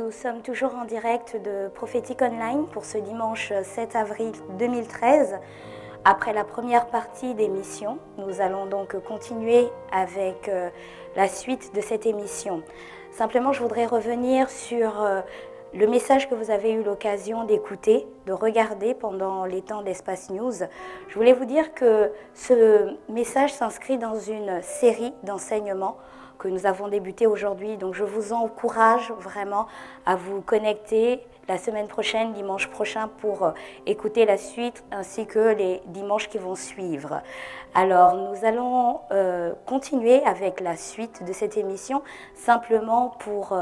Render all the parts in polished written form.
Nous sommes toujours en direct de Prophétique Online pour ce dimanche 7 avril 2013. Après la première partie d'émission, nous allons donc continuer avec la suite de cette émission. Simplement, je voudrais revenir sur le message que vous avez eu l'occasion d'écouter, de regarder pendant les temps d'Espace News. Je voulais vous dire que ce message s'inscrit dans une série d'enseignements que nous avons débuté aujourd'hui. Donc je vous encourage vraiment à vous connecter la semaine prochaine, dimanche prochain, pour écouter la suite ainsi que les dimanches qui vont suivre. Alors nous allons continuer avec la suite de cette émission, simplement pour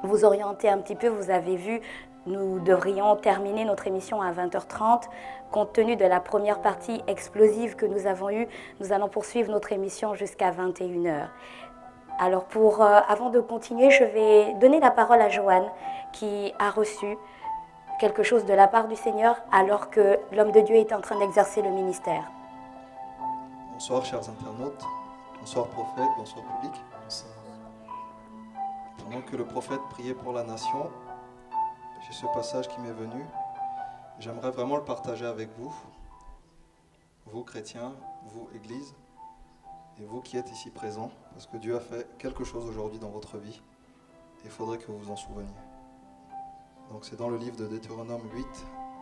vous orienter un petit peu. Vous avez vu, nous devrions terminer notre émission à 20h30. Compte tenu de la première partie explosive que nous avons eue, nous allons poursuivre notre émission jusqu'à 21h. Alors avant de continuer, je vais donner la parole à Joanne qui a reçu quelque chose de la part du Seigneur alors que l'homme de Dieu est en train d'exercer le ministère. Bonsoir chers internautes, bonsoir prophète, bonsoir public. Pendant que le prophète priait pour la nation, j'ai ce passage qui m'est venu. J'aimerais vraiment le partager avec vous, vous chrétiens, vous église, et vous qui êtes ici présents, parce que Dieu a fait quelque chose aujourd'hui dans votre vie, et il faudrait que vous vous en souveniez. Donc c'est dans le livre de Deutéronome 8,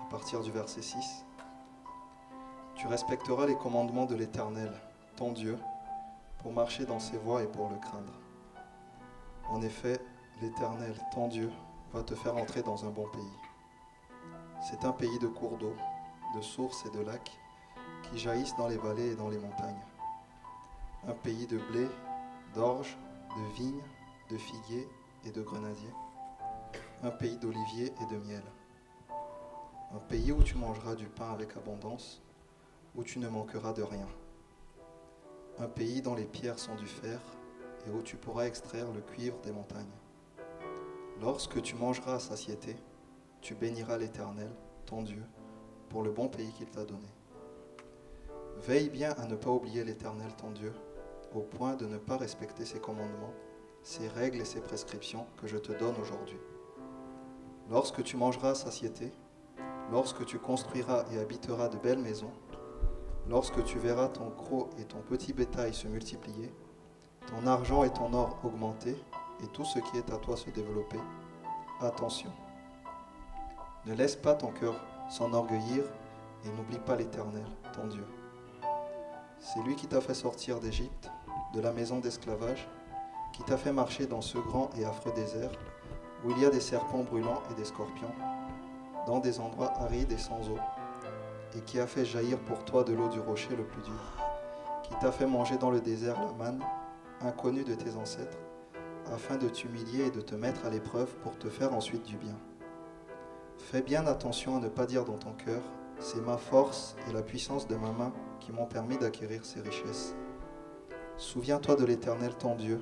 à partir du verset 6. Tu respecteras les commandements de l'Éternel, ton Dieu, pour marcher dans ses voies et pour le craindre. En effet, l'Éternel, ton Dieu, va te faire entrer dans un bon pays. C'est un pays de cours d'eau, de sources et de lacs, qui jaillissent dans les vallées et dans les montagnes. Un pays de blé, d'orge, de vignes, de figuiers et de grenadiers. Un pays d'oliviers et de miel. Un pays où tu mangeras du pain avec abondance, où tu ne manqueras de rien. Un pays dont les pierres sont du fer et où tu pourras extraire le cuivre des montagnes. Lorsque tu mangeras à satiété, tu béniras l'Éternel, ton Dieu, pour le bon pays qu'il t'a donné. Veille bien à ne pas oublier l'Éternel, ton Dieu, au point de ne pas respecter ses commandements, ses règles et ses prescriptions que je te donne aujourd'hui. Lorsque tu mangeras à satiété, lorsque tu construiras et habiteras de belles maisons, lorsque tu verras ton gros et ton petit bétail se multiplier, ton argent et ton or augmenter, et tout ce qui est à toi se développer, attention. Ne laisse pas ton cœur s'enorgueillir et n'oublie pas l'Éternel, ton Dieu. C'est lui qui t'a fait sortir d'Égypte, de la maison d'esclavage, qui t'a fait marcher dans ce grand et affreux désert, où il y a des serpents brûlants et des scorpions, dans des endroits arides et sans eau, et qui a fait jaillir pour toi de l'eau du rocher le plus dur, qui t'a fait manger dans le désert la manne, inconnue de tes ancêtres, afin de t'humilier et de te mettre à l'épreuve pour te faire ensuite du bien. Fais bien attention à ne pas dire dans ton cœur, c'est ma force et la puissance de ma main qui m'ont permis d'acquérir ces richesses. Souviens-toi de l'Éternel ton Dieu,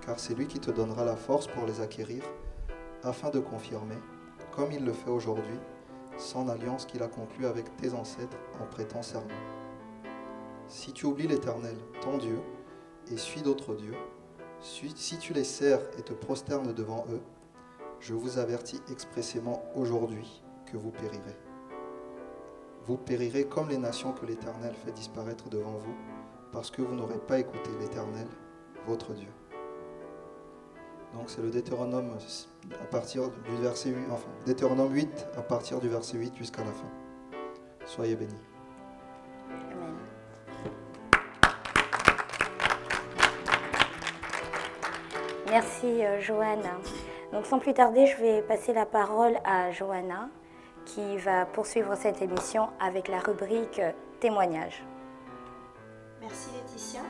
car c'est lui qui te donnera la force pour les acquérir, afin de confirmer, comme il le fait aujourd'hui, son alliance qu'il a conclue avec tes ancêtres en prêtant serment. Si tu oublies l'Éternel, ton Dieu, et suis d'autres dieux, si tu les sers et te prosternes devant eux, je vous avertis expressément aujourd'hui que vous périrez. Vous périrez comme les nations que l'Éternel fait disparaître devant vous, parce que vous n'aurez pas écouté l'Éternel, votre Dieu. Donc c'est le Deutéronome à partir du verset 8, enfin Deutéronome 8 à partir du verset 8 jusqu'à la fin. Soyez bénis. Amen. Merci Johanna. Donc sans plus tarder, je vais passer la parole à Johanna qui va poursuivre cette émission avec la rubrique témoignages. Merci Laetitia.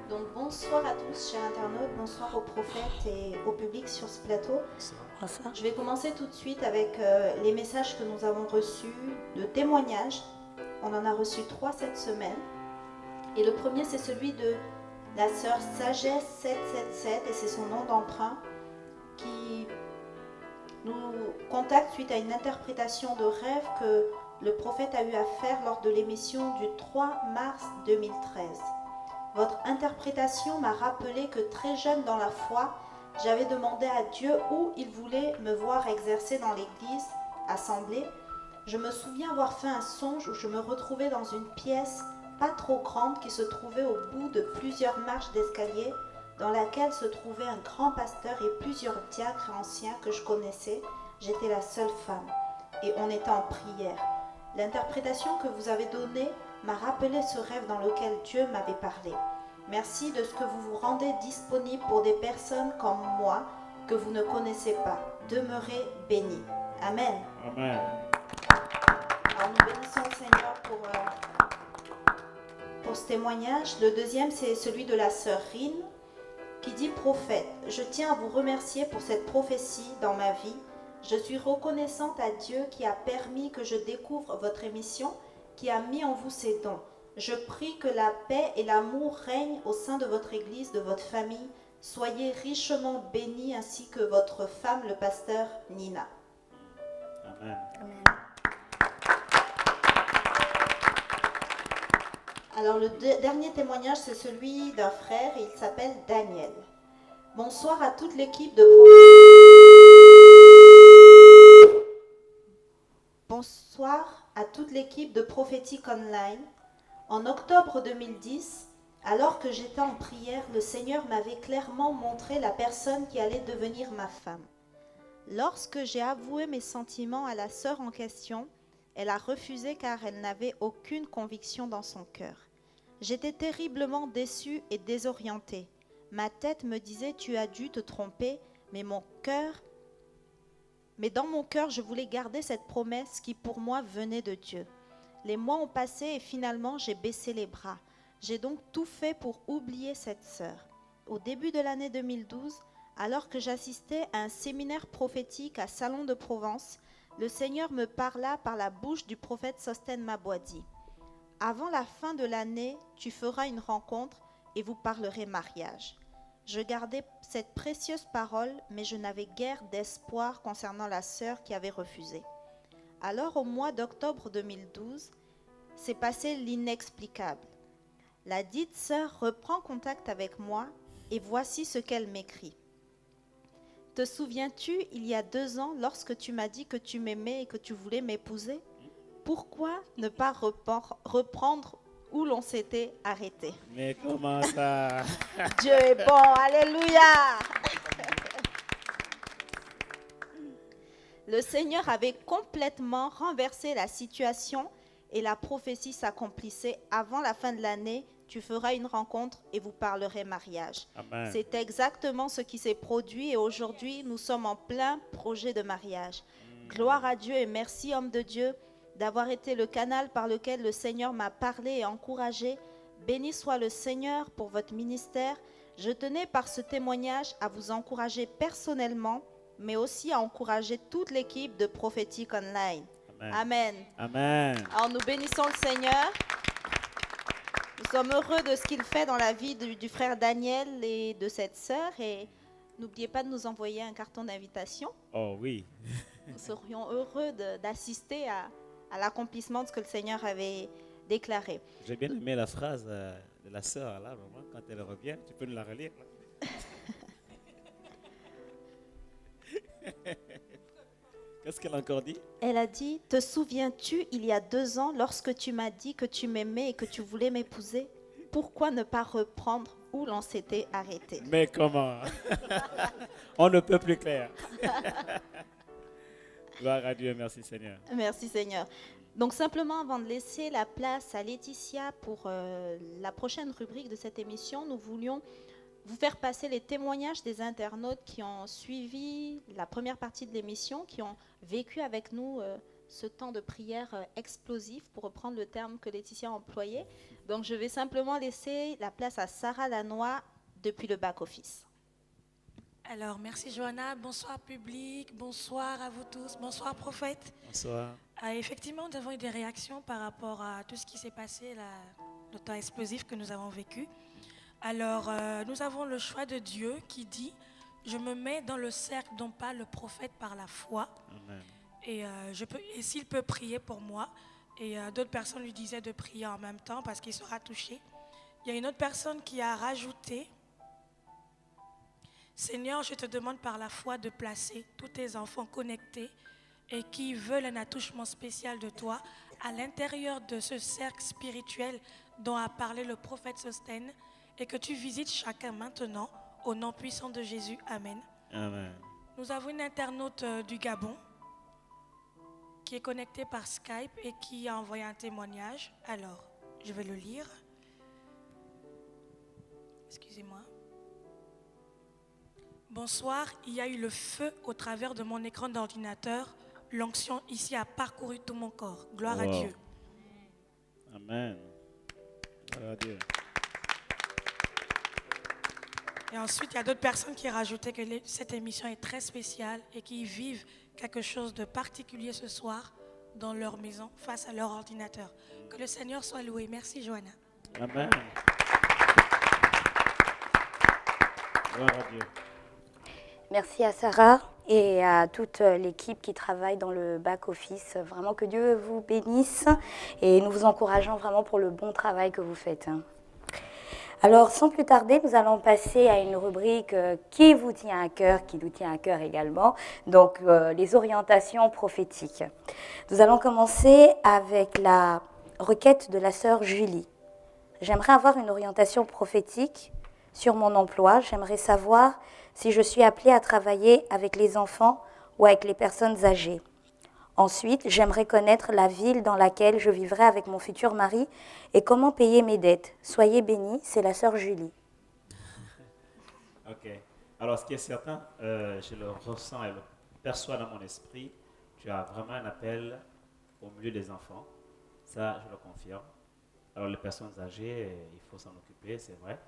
Donc bonsoir à tous chers internautes, bonsoir aux prophètes et au public sur ce plateau. Bonsoir. Je vais commencer tout de suite avec les messages que nous avons reçus de témoignages. On en a reçu 3 cette semaine. Et le premier c'est celui de la sœur Sagesse 777 et c'est son nom d'emprunt qui nous contacte suite à une interprétation de rêve que le prophète a eu à faire lors de l'émission du 3 mars 2013. Votre interprétation m'a rappelé que très jeune dans la foi, j'avais demandé à Dieu où il voulait me voir exercer dans l'église, assemblée. Je me souviens avoir fait un songe où je me retrouvais dans une pièce pas trop grande qui se trouvait au bout de plusieurs marches d'escalier, dans laquelle se trouvait un grand pasteur et plusieurs diacres anciens que je connaissais. J'étais la seule femme et on était en prière. L'interprétation que vous avez donnée m'a rappelé ce rêve dans lequel Dieu m'avait parlé. Merci de ce que vous vous rendez disponible pour des personnes comme moi que vous ne connaissez pas. Demeurez bénis. Amen. Amen. Alors nous bénissons le Seigneur pour ce témoignage. Le deuxième, c'est celui de la sœur Rin qui dit: prophète, je tiens à vous remercier pour cette prophétie dans ma vie. Je suis reconnaissante à Dieu qui a permis que je découvre votre émission, qui a mis en vous ses dons. Je prie que la paix et l'amour règnent au sein de votre église, de votre famille. Soyez richement bénis ainsi que votre femme, le pasteur Nina. Amen. Amen. Alors le dernier témoignage, c'est celui d'un frère et il s'appelle Daniel. Bonsoir à toute l'équipe de Bonsoir à toute l'équipe de Prophétique Online. En octobre 2010, alors que j'étais en prière, le Seigneur m'avait clairement montré la personne qui allait devenir ma femme. Lorsque j'ai avoué mes sentiments à la sœur en question, elle a refusé car elle n'avait aucune conviction dans son cœur. J'étais terriblement déçue et désorientée. Ma tête me disait « tu as dû te tromper », mais dans mon cœur, je voulais garder cette promesse qui pour moi venait de Dieu. Les mois ont passé et finalement j'ai baissé les bras. J'ai donc tout fait pour oublier cette sœur. Au début de l'année 2012, alors que j'assistais à un séminaire prophétique à Salon de Provence, le Seigneur me parla par la bouche du prophète Sosten Mabwadi. Avant la fin de l'année, tu feras une rencontre et vous parlerez mariage. Je gardais cette précieuse parole, mais je n'avais guère d'espoir concernant la sœur qui avait refusé. Alors au mois d'octobre 2012, s'est passé l'inexplicable. La dite sœur reprend contact avec moi et voici ce qu'elle m'écrit. Te souviens-tu, il y a 2 ans, lorsque tu m'as dit que tu m'aimais et que tu voulais m'épouser? Pourquoi ne pas reprendre où l'on s'était arrêté? Mais comment ça? Dieu est bon, alléluia! Le Seigneur avait complètement renversé la situation et la prophétie s'accomplissait avant la fin de l'année. Tu feras une rencontre et vous parlerez mariage. Amen. C'est exactement ce qui s'est produit et aujourd'hui, nous sommes en plein projet de mariage. Gloire à Dieu et merci, homme de Dieu, d'avoir été le canal par lequel le Seigneur m'a parlé et encouragé. Béni soit le Seigneur pour votre ministère. Je tenais par ce témoignage à vous encourager personnellement, mais aussi à encourager toute l'équipe de Prophétique Online. Amen. Amen. Amen. Alors nous bénissons le Seigneur. Nous sommes heureux de ce qu'il fait dans la vie du frère Daniel et de cette sœur. Et n'oubliez pas de nous envoyer un carton d'invitation. Oh oui. Nous serions heureux d'assister à l'accomplissement de ce que le Seigneur avait déclaré. J'ai bien aimé la phrase de la sœur, là, vraiment, quand elle revient. Tu peux nous la relire, là? Qu'est-ce qu'elle a encore dit? Elle a dit, te souviens-tu, il y a 2 ans, lorsque tu m'as dit que tu m'aimais et que tu voulais m'épouser, pourquoi ne pas reprendre où l'on s'était arrêté? Mais comment? On ne peut plus clair. Gloire à Dieu, merci Seigneur. Merci Seigneur. Donc simplement avant de laisser la place à Laetitia pour la prochaine rubrique de cette émission, nous voulions vous faire passer les témoignages des internautes qui ont suivi la première partie de l'émission, qui ont vécu avec nous ce temps de prière explosif, pour reprendre le terme que Laetitia a employé. Donc je vais simplement laisser la place à Sarah Lannoy depuis le back-office. Alors, merci Johanna, bonsoir public, bonsoir à vous tous, bonsoir prophète. Bonsoir. Effectivement, nous avons eu des réactions par rapport à tout ce qui s'est passé, le temps explosif que nous avons vécu. Alors, nous avons le choix de Dieu qui dit « Je me mets dans le cercle dont parle le prophète par la foi. Amen. » Et s'il peut prier pour moi. Et d'autres personnes lui disaient de prier en même temps parce qu'il sera touché. Il y a une autre personne qui a rajouté Seigneur, je te demande par la foi de placer tous tes enfants connectés et qui veulent un attouchement spécial de toi à l'intérieur de ce cercle spirituel dont a parlé le prophète Sostène, et que tu visites chacun maintenant au nom puissant de Jésus. Amen. Amen. Nous avons une internaute du Gabon qui est connectée par Skype et qui a envoyé un témoignage. Alors, je vais le lire. Excusez-moi. Bonsoir, il y a eu le feu au travers de mon écran d'ordinateur. L'onction ici a parcouru tout mon corps. Gloire à Dieu. Amen. Gloire à Dieu. Et ensuite, il y a d'autres personnes qui rajoutaient que cette émission est très spéciale et qui vivent quelque chose de particulier ce soir dans leur maison face à leur ordinateur. Que le Seigneur soit loué. Merci, Johanna. Amen. Gloire à Dieu. Merci à Sarah et à toute l'équipe qui travaille dans le back-office. Vraiment que Dieu vous bénisse et nous vous encourageons vraiment pour le bon travail que vous faites. Alors, sans plus tarder, nous allons passer à une rubrique qui vous tient à cœur, qui nous tient à cœur également, donc les orientations prophétiques. Nous allons commencer avec la requête de la sœur Julie. J'aimerais avoir une orientation prophétique sur mon emploi. J'aimerais savoir si je suis appelée à travailler avec les enfants ou avec les personnes âgées. Ensuite, j'aimerais connaître la ville dans laquelle je vivrai avec mon futur mari et comment payer mes dettes. Soyez bénis, c'est la sœur Julie. Ok. Alors, ce qui est certain, je le ressens et le perçois dans mon esprit, tu as vraiment un appel au milieu des enfants. Ça, je le confirme. Alors, les personnes âgées, il faut s'en occuper, c'est vrai.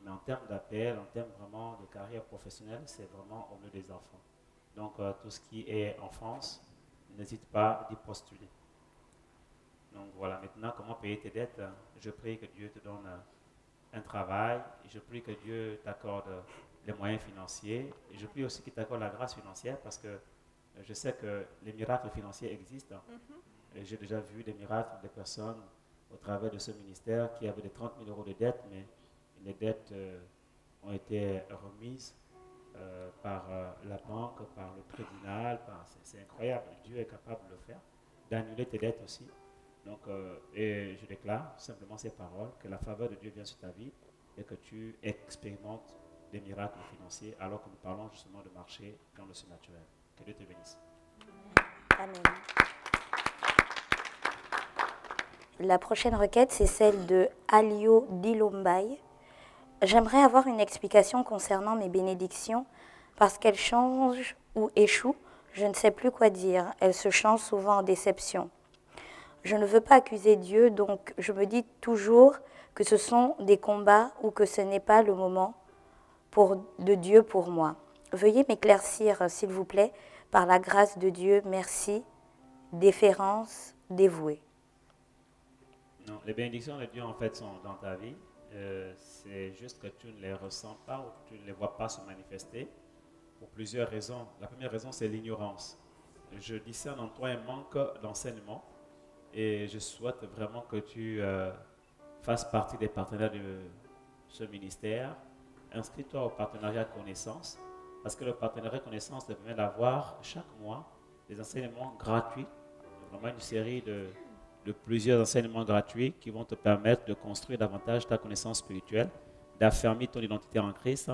Mais en termes d'appel, en termes vraiment de carrière professionnelle, c'est vraiment au milieu des enfants. Donc, tout ce qui est enfance, n'hésite pas d'y postuler. Donc voilà, maintenant, comment payer tes dettes? Je prie que Dieu te donne un travail. Et je prie que Dieu t'accorde les moyens financiers. Et je prie aussi qu'il t'accorde la grâce financière parce que je sais que les miracles financiers existent. Et j'ai déjà vu des miracles des personnes au travers de ce ministère qui avaient des 30 000 euros de dettes, mais les dettes ont été remises par la banque, par le tribunal, c'est incroyable. Dieu est capable de le faire, d'annuler tes dettes aussi. Donc, et je déclare simplement ces paroles, que la faveur de Dieu vient sur ta vie et que tu expérimentes des miracles financiers alors que nous parlons justement de marcher dans le surnaturel. Que Dieu te bénisse. Amen. La prochaine requête, c'est celle de Alio Dilombaï. J'aimerais avoir une explication concernant mes bénédictions parce qu'elles changent ou échouent. Je ne sais plus quoi dire. Elles se changent souvent en déception. Je ne veux pas accuser Dieu, donc je me dis toujours que ce sont des combats ou que ce n'est pas le moment de Dieu pour moi. Veuillez m'éclaircir, s'il vous plaît, par la grâce de Dieu. Merci. Déférence dévouée. Non, les bénédictions de Dieu en fait sont dans ta vie. C'est juste que tu ne les ressens pas ou que tu ne les vois pas se manifester pour plusieurs raisons. La première raison, c'est l'ignorance. Je discerne en toi un manque d'enseignement et je souhaite vraiment que tu fasses partie des partenaires de ce ministère. Inscris-toi au partenariat Connaissance parce que le partenariat Connaissance te permet d'avoir chaque mois des enseignements gratuits, vraiment une série de plusieurs enseignements gratuits qui vont te permettre de construire davantage ta connaissance spirituelle, d'affermir ton identité en Christ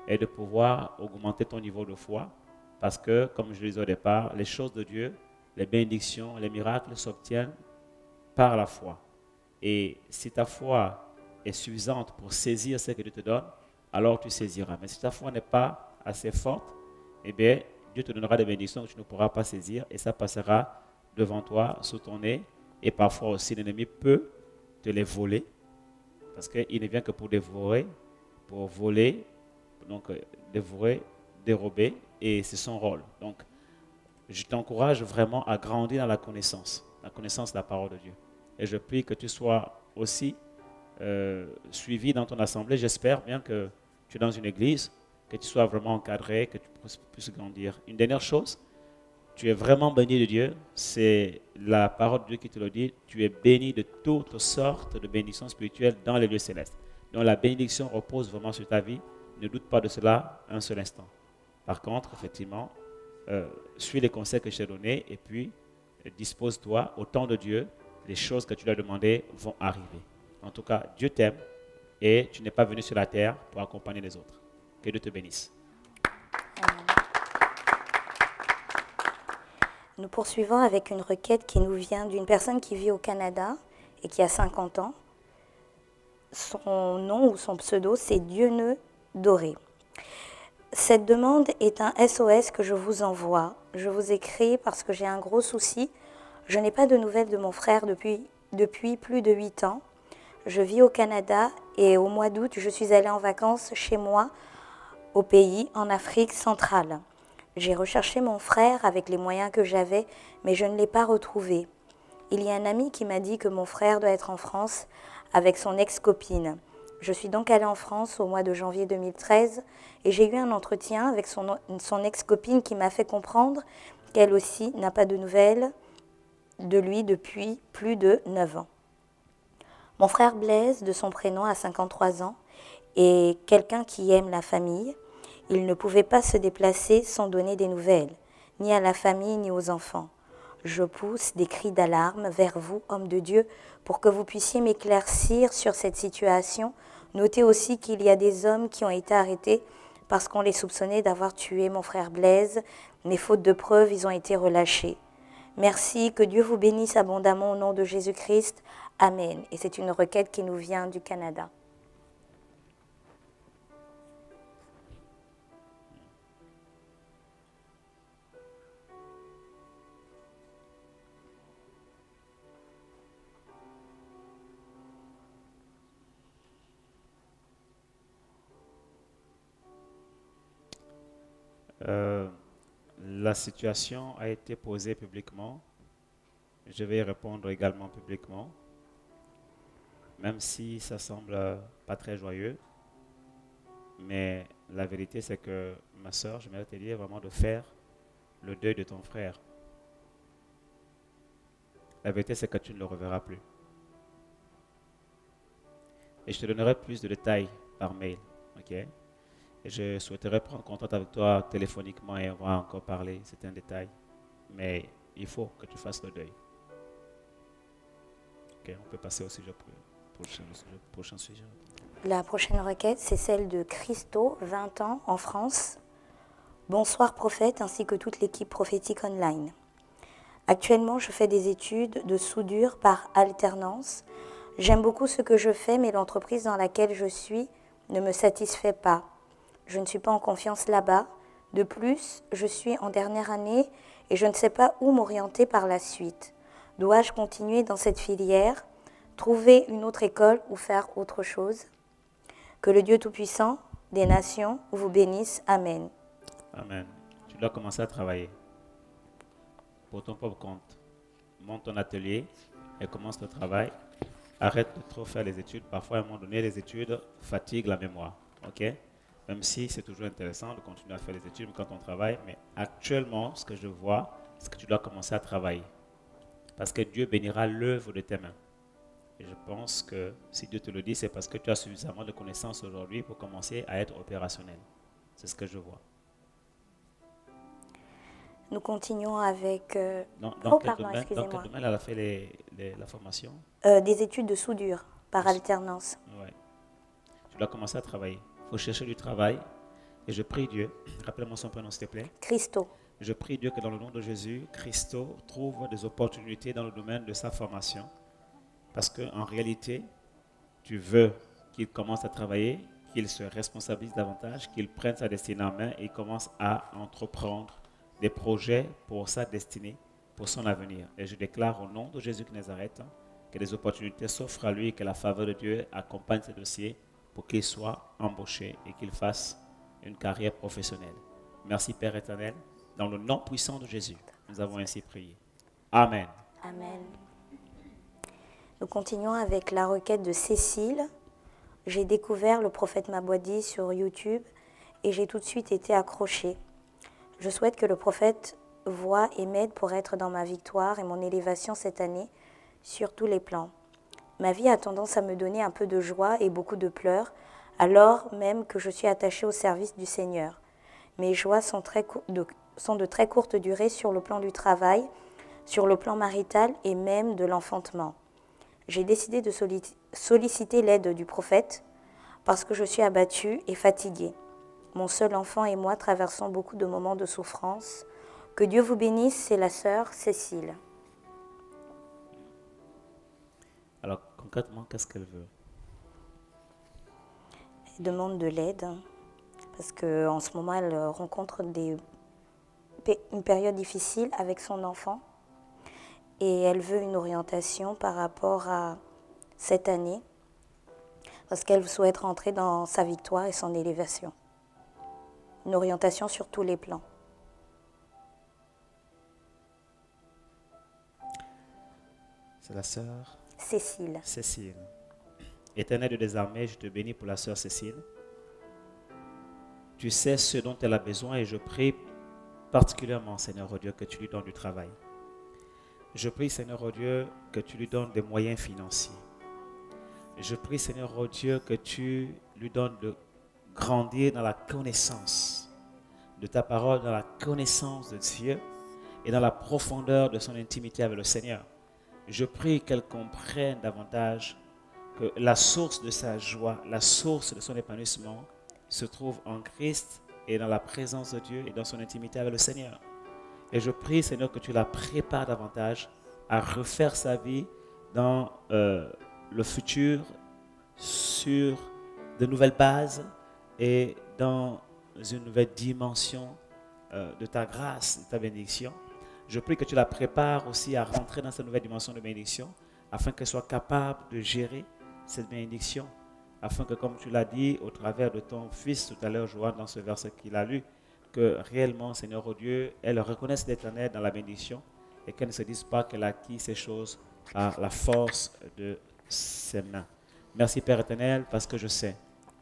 et de pouvoir augmenter ton niveau de foi. Parce que, comme je le disais au départ, les choses de Dieu, les bénédictions, les miracles s'obtiennent par la foi. Et si ta foi est suffisante pour saisir ce que Dieu te donne, alors tu saisiras. Mais si ta foi n'est pas assez forte, eh bien, Dieu te donnera des bénédictions que tu ne pourras pas saisir et ça passera devant toi, sous ton nez. Et parfois aussi, l'ennemi peut te les voler, parce qu'il ne vient que pour dévorer, pour voler, donc dévorer, dérober, et c'est son rôle. Donc, je t'encourage vraiment à grandir dans la connaissance de la parole de Dieu. Et je prie que tu sois aussi suivi dans ton assemblée. J'espère bien que tu es dans une église, que tu sois vraiment encadré, que tu puisses grandir. Une dernière chose, tu es vraiment béni de Dieu, c'est la parole de Dieu qui te le dit, tu es béni de toutes sortes de bénédictions spirituelles dans les lieux célestes. Donc la bénédiction repose vraiment sur ta vie ne doute pas de cela un seul instant. Par contre, effectivement, suis les conseils que je t'ai donnés et puis dispose-toi au temps de Dieu. Les choses que tu lui as demandées vont arriver. En tout cas, Dieu t'aime et tu n'es pas venu sur la terre pour accompagner les autres. Que Dieu te bénisse. Amen. Nous poursuivons avec une requête qui nous vient d'une personne qui vit au Canada et qui a 50 ans. Son nom ou son pseudo, c'est Dieuneu Doré. Cette demande est un SOS que je vous envoie. Je vous écris parce que j'ai un gros souci. Je n'ai pas de nouvelles de mon frère depuis plus de 8 ans. Je vis au Canada et au mois d'août, je suis allée en vacances chez moi au pays, en Afrique centrale. J'ai recherché mon frère avec les moyens que j'avais, mais je ne l'ai pas retrouvé. Il y a un ami qui m'a dit que mon frère doit être en France avec son ex-copine. Je suis donc allée en France au mois de janvier 2013 et j'ai eu un entretien avec son ex-copine qui m'a fait comprendre qu'elle aussi n'a pas de nouvelles de lui depuis plus de 9 ans. Mon frère Blaise, de son prénom, a 53 ans, est quelqu'un qui aime la famille. Il ne pouvait pas se déplacer sans donner des nouvelles, ni à la famille ni aux enfants. Je pousse des cris d'alarme vers vous, hommes de Dieu, pour que vous puissiez m'éclaircir sur cette situation. Notez aussi qu'il y a des hommes qui ont été arrêtés parce qu'on les soupçonnait d'avoir tué mon frère Blaise, mais faute de preuves, ils ont été relâchés. Merci, que Dieu vous bénisse abondamment au nom de Jésus-Christ. Amen. Et c'est une requête qui nous vient du Canada. La situation a été posée publiquement. Je vais y répondre également publiquement, même si ça semble pas très joyeux. Mais la vérité, c'est que ma soeur, j'aimerais te dire vraiment de faire le deuil de ton frère. La vérité, c'est que tu ne le reverras plus. Et je te donnerai plus de détails par mail, ok? Et je souhaiterais prendre contact avec toi téléphoniquement et on va encore parler, c'est un détail. Mais il faut que tu fasses le deuil. Ok, on peut passer au sujet prochain sujet. La prochaine requête, c'est celle de Christo, 20 ans, en France. Bonsoir prophète, ainsi que toute l'équipe prophétique online. Actuellement, je fais des études de soudure par alternance. J'aime beaucoup ce que je fais, mais l'entreprise dans laquelle je suis ne me satisfait pas. Je ne suis pas en confiance là-bas. De plus, je suis en dernière année et je ne sais pas où m'orienter par la suite. Dois-je continuer dans cette filière, trouver une autre école ou faire autre chose? Que le Dieu Tout-Puissant des nations vous bénisse. Amen. Amen. Tu dois commencer à travailler pour ton propre compte. Monte ton atelier et commence le travail. Arrête de trop faire les études. Parfois, à un moment donné, les études fatiguent la mémoire. Ok? Même si c'est toujours intéressant de continuer à faire les études quand on travaille. Mais actuellement, ce que je vois, c'est que tu dois commencer à travailler. Parce que Dieu bénira l'œuvre de tes mains. Et je pense que si Dieu te le dit, c'est parce que tu as suffisamment de connaissances aujourd'hui pour commencer à être opérationnel. C'est ce que je vois. Nous continuons avec... Dans quel domaine elle a fait la formation? Des études de soudure par alternance. Ouais. Tu dois commencer à travailler. Il faut chercher du travail. Et je prie Dieu, rappelle-moi son prénom s'il te plaît. Christo. Je prie Dieu que dans le nom de Jésus, Christo trouve des opportunités dans le domaine de sa formation. Parce qu'en réalité, tu veux qu'il commence à travailler, qu'il se responsabilise davantage, qu'il prenne sa destinée en main et commence à entreprendre des projets pour sa destinée, pour son avenir. Et je déclare au nom de Jésus de Nazareth que des opportunités s'offrent à lui et que la faveur de Dieu accompagne ce dossier pour qu'il soit embauché et qu'il fasse une carrière professionnelle. Merci Père éternel. Dans le nom puissant de Jésus, nous avons ainsi prié. Amen. Amen. Nous continuons avec la requête de Cécile. J'ai découvert le prophète Mabwadi sur YouTube et j'ai tout de suite été accrochée. Je souhaite que le prophète voie et m'aide pour être dans ma victoire et mon élévation cette année sur tous les plans. Ma vie a tendance à me donner un peu de joie et beaucoup de pleurs. alors même que je suis attachée au service du Seigneur. Mes joies sont de très courte durée sur le plan du travail, sur le plan marital et même de l'enfantement. J'ai décidé de solliciter l'aide du prophète parce que je suis abattue et fatiguée. Mon seul enfant et moi traversons beaucoup de moments de souffrance. Que Dieu vous bénisse, c'est la sœur Cécile. Alors, concrètement, qu'est-ce qu'elle veut? Elle demande de l'aide parce qu'en ce moment, elle rencontre une période difficile avec son enfant et elle veut une orientation par rapport à cette année parce qu'elle souhaite rentrer dans sa victoire et son élévation. Une orientation sur tous les plans. C'est la sœur Cécile. Cécile. Éternel des armées, je te bénis pour la sœur Cécile. Tu sais ce dont elle a besoin et je prie particulièrement, Seigneur, oh Dieu, que tu lui donnes du travail. Je prie, Seigneur, oh Dieu, que tu lui donnes des moyens financiers. Je prie, Seigneur, oh Dieu, que tu lui donnes de grandir dans la connaissance de ta parole, dans la connaissance de Dieu et dans la profondeur de son intimité avec le Seigneur. Je prie qu'elle comprenne davantage que la source de sa joie, la source de son épanouissement se trouve en Christ et dans la présence de Dieu et dans son intimité avec le Seigneur. Et je prie, Seigneur, que tu la prépares davantage à refaire sa vie dans le futur sur de nouvelles bases et dans une nouvelle dimension de ta grâce, de ta bénédiction. Je prie que tu la prépares aussi à rentrer dans cette nouvelle dimension de bénédiction afin qu'elle soit capable de gérer cette bénédiction, afin que, comme tu l'as dit au travers de ton fils tout à l'heure, Joanne, dans ce verset qu'il a lu, que réellement, Seigneur, oh Dieu, elle reconnaisse l'Éternel dans la bénédiction et qu'elle ne se dise pas qu'elle a acquis ces choses par la force de ses mains. Merci, Père éternel, parce que je sais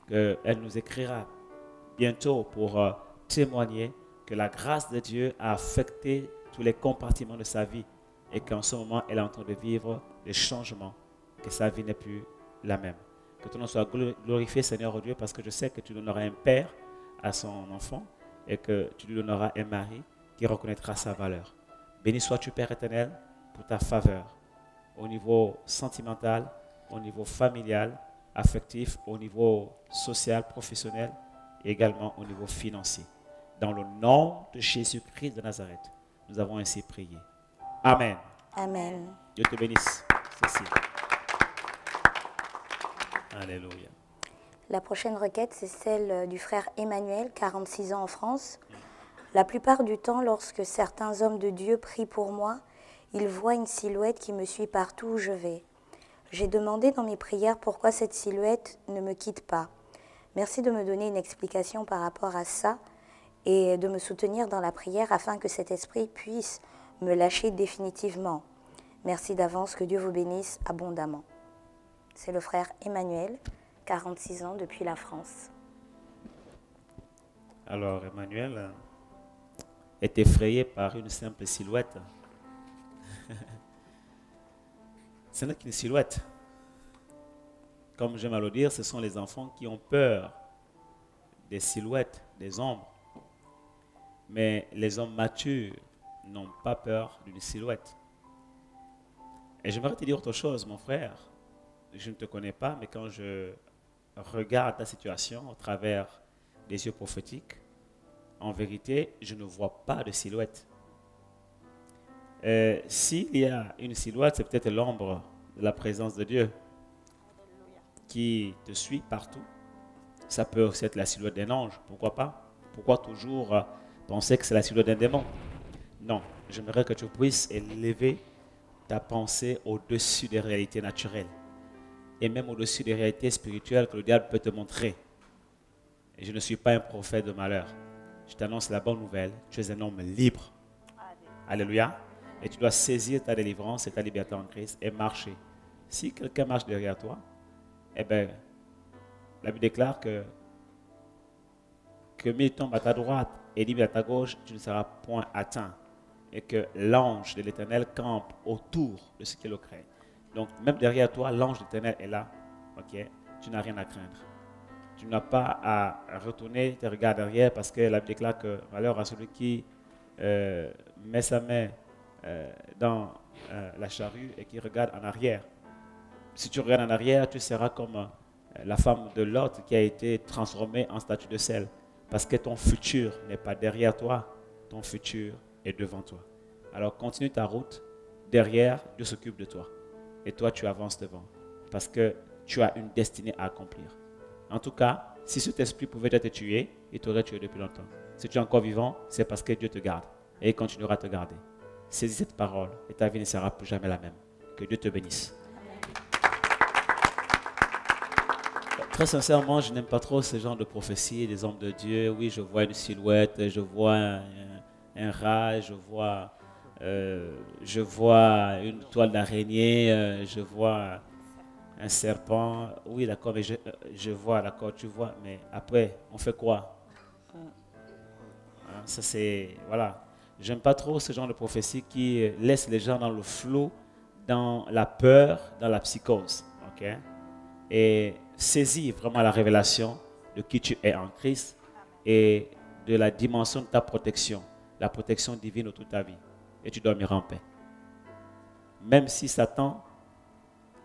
qu'elle nous écrira bientôt pour témoigner que la grâce de Dieu a affecté tous les compartiments de sa vie et qu'en ce moment, elle est en train de vivre des changements, que sa vie n'est plus la même. Que ton nom soit glorifié, Seigneur, oh Dieu, parce que je sais que tu donneras un père à son enfant et que tu lui donneras un mari qui reconnaîtra sa valeur. Béni sois-tu, Père éternel, pour ta faveur au niveau sentimental, au niveau familial, affectif, au niveau social, professionnel et également au niveau financier. Dans le nom de Jésus-Christ de Nazareth, nous avons ainsi prié. Amen. Amen. Dieu te bénisse, Cécile. Alléluia. La prochaine requête, c'est celle du frère Emmanuel, 46 ans en France. La plupart du temps, lorsque certains hommes de Dieu prient pour moi, ils voient une silhouette qui me suit partout où je vais. J'ai demandé dans mes prières pourquoi cette silhouette ne me quitte pas. Merci de me donner une explication par rapport à ça et de me soutenir dans la prière afin que cet esprit puisse me lâcher définitivement. Merci d'avance, que Dieu vous bénisse abondamment. C'est le frère Emmanuel, 46 ans depuis la France. Alors, Emmanuel est effrayé par une simple silhouette. Ce n'est qu'une silhouette. Comme j'aime à le dire, ce sont les enfants qui ont peur des silhouettes, des ombres. Mais les hommes matures n'ont pas peur d'une silhouette. Et j'aimerais te dire autre chose, mon frère. Je ne te connais pas, mais quand je regarde ta situation au travers des yeux prophétiques, en vérité, je ne vois pas de silhouette. S'il y a une silhouette, c'est peut-être l'ombre de la présence de Dieu qui te suit partout. Ça peut aussi être la silhouette d'un ange, pourquoi pas? Pourquoi toujours penser que c'est la silhouette d'un démon? Non, j'aimerais que tu puisses élever ta pensée au-dessus des réalités naturelles et même au-dessus des réalités spirituelles que le diable peut te montrer. Et je ne suis pas un prophète de malheur. Je t'annonce la bonne nouvelle, tu es un homme libre. Alléluia. Et tu dois saisir ta délivrance et ta liberté en Christ et marcher. Si quelqu'un marche derrière toi, eh bien, la Bible déclare que 1000 tombent à ta droite et 10 000 à ta gauche, tu ne seras point atteint. Et que l'ange de l'Éternel campe autour de ce qui le craignent. Donc, même derrière toi, l'ange de l'Éternel est là. Ok? Tu n'as rien à craindre. Tu n'as pas à retourner tes regards derrière parce que la Bible déclare que malheur à celui qui met sa main dans la charrue et qui regarde en arrière. Si tu regardes en arrière, tu seras comme la femme de Lot qui a été transformée en statue de sel. Parce que ton futur n'est pas derrière toi, ton futur est devant toi. Alors continue ta route, derrière, Dieu s'occupe de toi. Et toi, tu avances devant. Parce que tu as une destinée à accomplir. En tout cas, si cet esprit pouvait te tuer, il t'aurait tué depuis longtemps. Si tu es encore vivant, c'est parce que Dieu te garde. Et il continuera à te garder. Saisis cette parole et ta vie ne sera plus jamais la même. Que Dieu te bénisse. Très sincèrement, je n'aime pas trop ce genre de prophétie des hommes de Dieu. Oui, je vois une silhouette, je vois un rat, je vois une toile d'araignée, je vois un serpent. Oui, d'accord, mais je vois, d'accord, tu vois. Mais après, on fait quoi? Hein, ça c'est, voilà. J'aime pas trop ce genre de prophétie qui laisse les gens dans le flou, dans la peur, dans la psychose. Ok? Et saisis vraiment la révélation de qui tu es en Christ et de la dimension de ta protection, la protection divine autour de ta vie. Et tu dormiras en paix. Même si Satan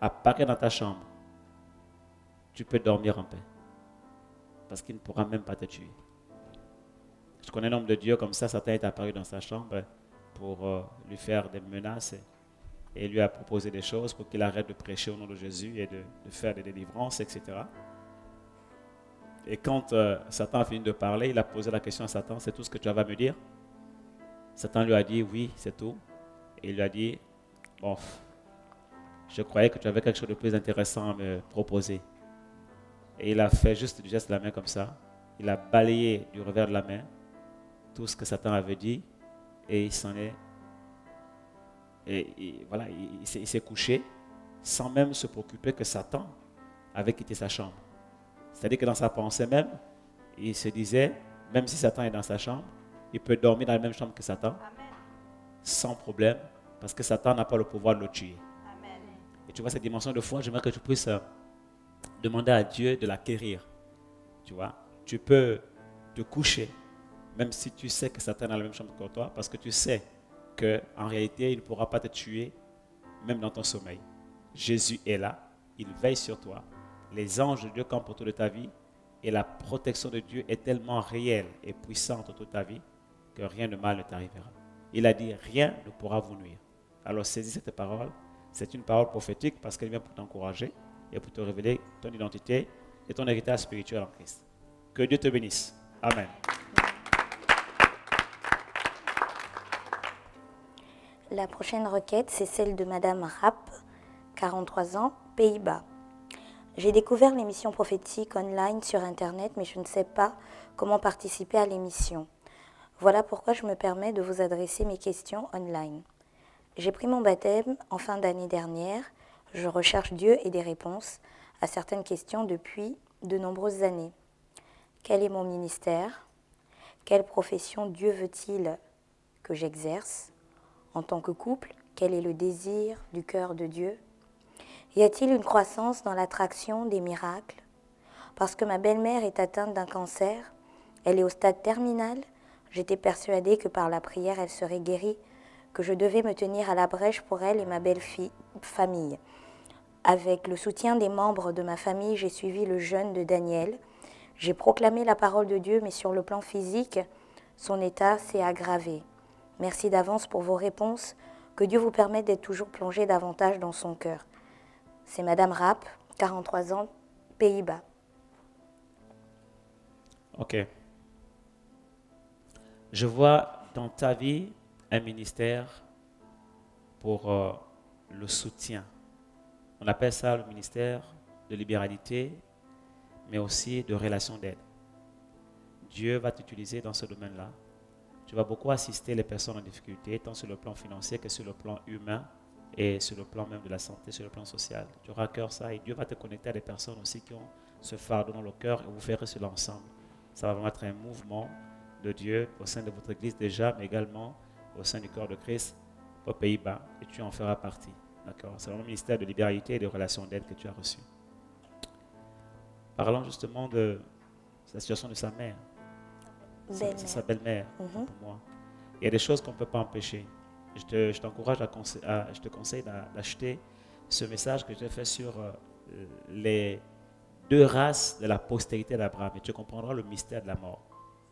apparaît dans ta chambre, tu peux dormir en paix. Parce qu'il ne pourra même pas te tuer. Je connais un homme de Dieu comme ça, Satan est apparu dans sa chambre pour lui faire des menaces et lui a proposé des choses pour qu'il arrête de prêcher au nom de Jésus et de faire des délivrances, etc. Et quand Satan a fini de parler, il a posé la question à Satan, c'est tout ce que tu vas me dire? Satan lui a dit, oui, c'est tout. Et il lui a dit, bon, je croyais que tu avais quelque chose de plus intéressant à me proposer. Et il a fait juste du geste de la main comme ça. Il a balayé du revers de la main tout ce que Satan avait dit et il s'en est... Et voilà, il s'est couché sans même se préoccuper que Satan avait quitté sa chambre. C'est-à-dire que dans sa pensée même, il se disait, même si Satan est dans sa chambre, il peut dormir dans la même chambre que Satan. Amen. Sans problème, parce que Satan n'a pas le pouvoir de le tuer. Amen. Et tu vois, cette dimension de foi, j'aimerais que tu puisses demander à Dieu de l'acquérir. Tu vois, tu peux te coucher, même si tu sais que Satan est dans la même chambre que toi, parce que tu sais qu'en réalité, il ne pourra pas te tuer, même dans ton sommeil. Jésus est là, il veille sur toi. Les anges de Dieu campent autour de ta vie et la protection de Dieu est tellement réelle et puissante autour de ta vie que rien de mal ne t'arrivera. Il a dit, rien ne pourra vous nuire. Alors saisis cette parole. C'est une parole prophétique parce qu'elle vient pour t'encourager et pour te révéler ton identité et ton héritage spirituel en Christ. Que Dieu te bénisse. Amen. La prochaine requête, c'est celle de Madame Rapp, 43 ans, Pays-Bas. J'ai découvert l'émission prophétique online sur Internet, mais je ne sais pas comment participer à l'émission. Voilà pourquoi je me permets de vous adresser mes questions online. J'ai pris mon baptême en fin d'année dernière. Je recherche Dieu et des réponses à certaines questions depuis de nombreuses années. Quel est mon ministère? Quelle profession Dieu veut-il que j'exerce? En tant que couple, quel est le désir du cœur de Dieu? Y a-t-il une croissance dans l'attraction des miracles? Parce que ma belle-mère est atteinte d'un cancer, elle est au stade terminal, j'étais persuadée que par la prière elle serait guérie, que je devais me tenir à la brèche pour elle et ma belle-famille. Avec le soutien des membres de ma famille, j'ai suivi le jeûne de Daniel. J'ai proclamé la parole de Dieu, mais sur le plan physique, son état s'est aggravé. Merci d'avance pour vos réponses. Que Dieu vous permette d'être toujours plongé davantage dans son cœur. C'est Madame Rapp, 43 ans, Pays-Bas. Ok. Je vois dans ta vie un ministère pour le soutien. On appelle ça le ministère de libéralité, mais aussi de relation d'aide. Dieu va t'utiliser dans ce domaine-là. Tu vas beaucoup assister les personnes en difficulté, tant sur le plan financier que sur le plan humain et sur le plan même de la santé, sur le plan social. Tu auras à cœur ça et Dieu va te connecter à des personnes aussi qui ont ce fardeau dans le cœur et vous ferez cela ensemble. Ça va vraiment être un mouvement de Dieu au sein de votre église déjà, mais également au sein du corps de Christ aux Pays-Bas et tu en feras partie. D'accord? C'est vraiment le ministère de libéralité et de relations d'aide que tu as reçu. parlant justement de la situation de sa mère, Belle-mère. sa belle-mère, Mhm. pour moi. Il y a des choses qu'on ne peut pas empêcher. Je t'encourage je te conseille d'acheter ce message que j'ai fait sur les deux races de la postérité d'Abraham. Et tu comprendras le mystère de la mort.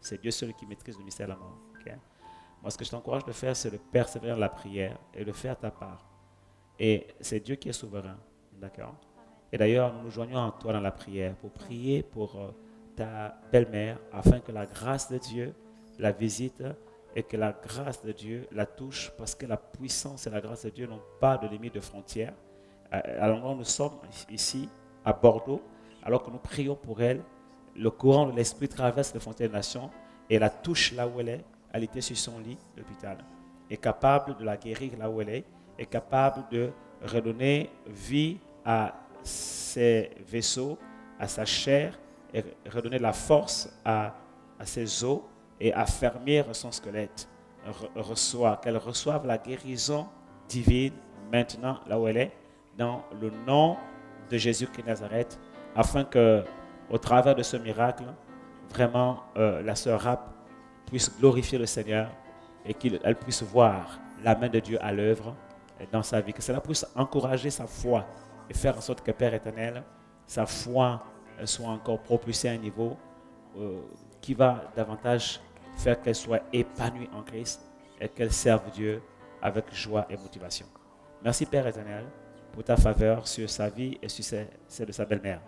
C'est Dieu seul qui maîtrise le mystère de la mort. Ok? Moi, ce que je t'encourage de faire, c'est de persévérer dans la prière et de faire ta part. Et c'est Dieu qui est souverain. D'accord? Et d'ailleurs, nous nous joignons en toi dans la prière pour prier pour ta belle-mère afin que la grâce de Dieu la visite et que la grâce de Dieu la touche, parce que la puissance et la grâce de Dieu n'ont pas de limite de frontières. Alors nous sommes ici à Bordeaux, alors que nous prions pour elle, le courant de l'esprit traverse les frontières des nations et la touche là où elle est. Elle était sur son lit d'hôpital, est capable de la guérir là où elle est capable de redonner vie à ses vaisseaux, à sa chair, et redonner la force à ses os et affermir son squelette. Qu'elle reçoive la guérison divine maintenant là où elle est, dans le nom de Jésus-Christ de Nazareth, afin que, au travers de ce miracle, vraiment la sœur Rap puisse glorifier le Seigneur et qu'elle puisse voir la main de Dieu à l'œuvre dans sa vie, que cela puisse encourager sa foi et faire en sorte que Père éternel, sa foi soit encore propulsée à un niveau qui va davantage faire qu'elle soit épanouie en Christ et qu'elle serve Dieu avec joie et motivation. Merci Père éternel pour ta faveur sur sa vie et sur celle de sa belle-mère.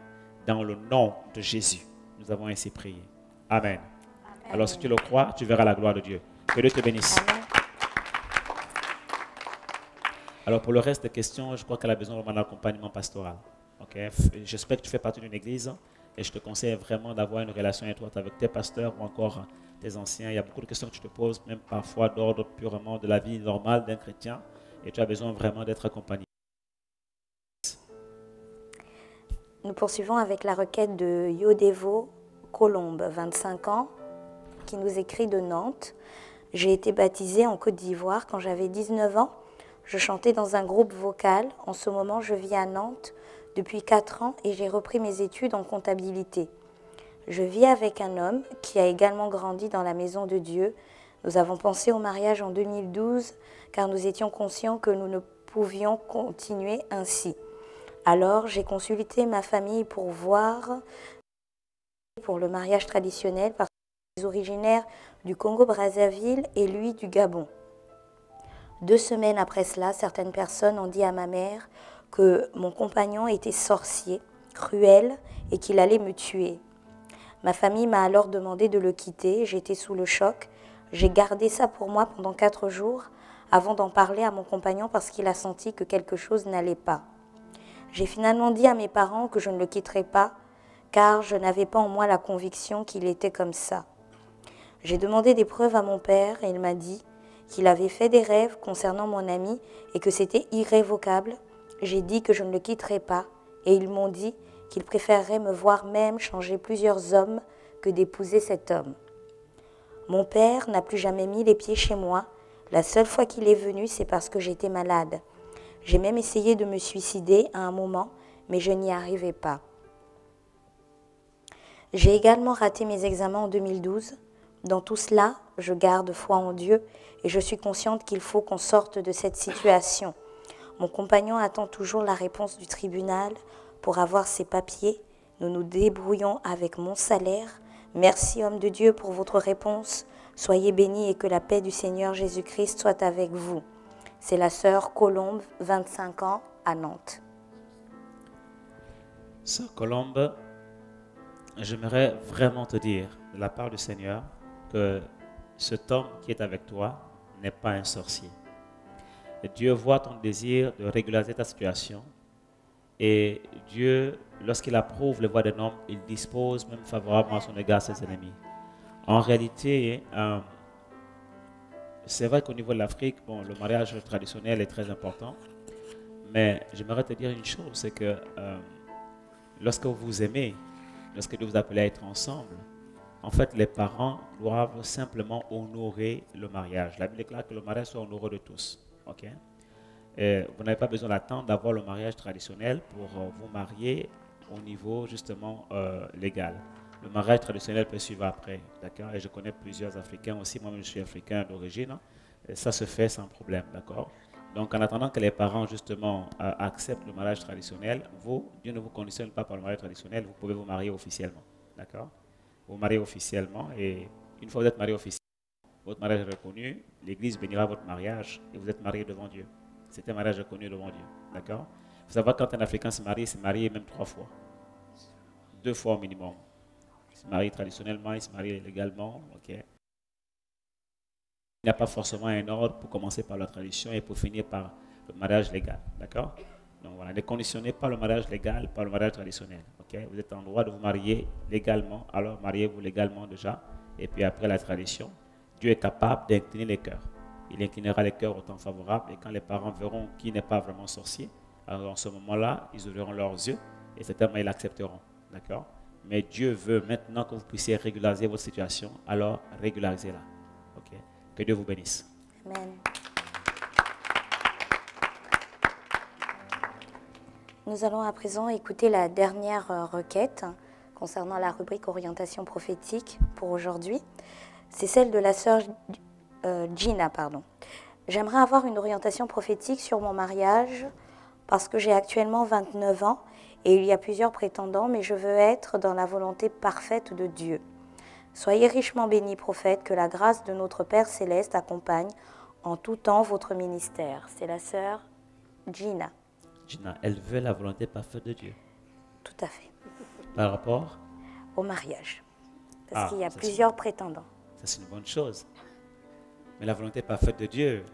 Dans le nom de Jésus, nous avons ainsi prié. Amen. Alors si tu le crois, tu verras la gloire de Dieu. Que Dieu te bénisse. Amen. Alors pour le reste des questions, je crois qu'elle a besoin vraiment d'un accompagnement pastoral. Okay? J'espère que tu fais partie d'une église et je te conseille vraiment d'avoir une relation étroite avec tes pasteurs ou encore tes anciens. Il y a beaucoup de questions que tu te poses, même parfois d'ordre purement de la vie normale d'un chrétien, et tu as besoin vraiment d'être accompagné. Nous poursuivons avec la requête de Yodevo Colombe, 25 ans, qui nous écrit de Nantes. J'ai été baptisée en Côte d'Ivoire quand j'avais 19 ans. Je chantais dans un groupe vocal. En ce moment, je vis à Nantes depuis 4 ans et j'ai repris mes études en comptabilité. Je vis avec un homme qui a également grandi dans la maison de Dieu. Nous avons pensé au mariage en 2012 car nous étions conscients que nous ne pouvions continuer ainsi. Alors, j'ai consulté ma famille pour voir pour le mariage traditionnel parce qu'il est originaire du Congo-Brazzaville et lui du Gabon. 2 semaines après cela, certaines personnes ont dit à ma mère que mon compagnon était sorcier, cruel et qu'il allait me tuer. Ma famille m'a alors demandé de le quitter. J'étais sous le choc. J'ai gardé ça pour moi pendant 4 jours avant d'en parler à mon compagnon parce qu'il a senti que quelque chose n'allait pas. J'ai finalement dit à mes parents que je ne le quitterais pas car je n'avais pas en moi la conviction qu'il était comme ça. J'ai demandé des preuves à mon père et il m'a dit qu'il avait fait des rêves concernant mon ami et que c'était irrévocable. J'ai dit que je ne le quitterais pas et ils m'ont dit qu'ils préféreraient me voir même changer plusieurs hommes que d'épouser cet homme. Mon père n'a plus jamais mis les pieds chez moi. La seule fois qu'il est venu, c'est parce que j'étais malade. J'ai même essayé de me suicider à un moment, mais je n'y arrivais pas. J'ai également raté mes examens en 2012. Dans tout cela, je garde foi en Dieu et je suis consciente qu'il faut qu'on sorte de cette situation. Mon compagnon attend toujours la réponse du tribunal pour avoir ses papiers. Nous nous débrouillons avec mon salaire. Merci, homme de Dieu, pour votre réponse. Soyez bénis et que la paix du Seigneur Jésus-Christ soit avec vous. C'est la sœur Colombe, 25 ans, à Nantes. Sœur Colombe, j'aimerais vraiment te dire de la part du Seigneur que cet homme qui est avec toi n'est pas un sorcier. Et Dieu voit ton désir de régulariser ta situation et Dieu, lorsqu'il approuve les voies d'un homme, il dispose même favorablement à son égard ses ennemis. En réalité, c'est vrai qu'au niveau de l'Afrique, bon, le mariage traditionnel est très important, mais j'aimerais te dire une chose, c'est que lorsque vous vous aimez, lorsque Dieu vous appelle à être ensemble, en fait, les parents doivent simplement honorer le mariage. La Bible déclare que le mariage soit honoré de tous. Okay? Et vous n'avez pas besoin d'attendre d'avoir le mariage traditionnel pour vous marier au niveau justement légal. Le mariage traditionnel peut suivre après, d'accord? Et je connais plusieurs Africains aussi, moi-même je suis africain d'origine, et ça se fait sans problème, d'accord? Donc en attendant que les parents justement acceptent le mariage traditionnel, vous, Dieu ne vous conditionne pas par le mariage traditionnel, vous pouvez vous marier officiellement, d'accord? Vous mariez officiellement et une fois que vous êtes marié officiellement, votre mariage est reconnu, l'Église bénira votre mariage et vous êtes marié devant Dieu. C'est un mariage reconnu devant Dieu, d'accord? Il faut savoir que quand un Africain se marie même 3 fois, 2 fois au minimum. Il se marie traditionnellement, il se marie légalement, ok? Il n'y a pas forcément un ordre pour commencer par la tradition et pour finir par le mariage légal, d'accord? Donc voilà, ne conditionnez pas le mariage légal par le mariage traditionnel, ok? Vous êtes en droit de vous marier légalement, alors mariez-vous légalement déjà, et puis après la tradition, Dieu est capable d'incliner les cœurs. Il inclinera les cœurs au temps favorable, et quand les parents verront qui n'est pas vraiment sorcier, alors en ce moment-là, ils ouvriront leurs yeux, et certainement ils l'accepteront, d'accord? Mais Dieu veut maintenant que vous puissiez régulariser votre situation, alors régularisez-la, ok? Que Dieu vous bénisse. Amen. Nous allons à présent écouter la dernière requête concernant la rubrique orientation prophétique pour aujourd'hui. C'est celle de la sœur Gina. J'aimerais avoir une orientation prophétique sur mon mariage parce que j'ai actuellement 29 ans et il y a plusieurs prétendants, mais je veux être dans la volonté parfaite de Dieu. Soyez richement bénis, prophète, que la grâce de notre Père Céleste accompagne en tout temps votre ministère. C'est la sœur Gina. Gina, elle veut la volonté parfaite de Dieu. Tout à fait. Par rapport au mariage. Parce qu'il y a ça, plusieurs prétendants. Ça, c'est une bonne chose. Mais la volonté parfaite de Dieu,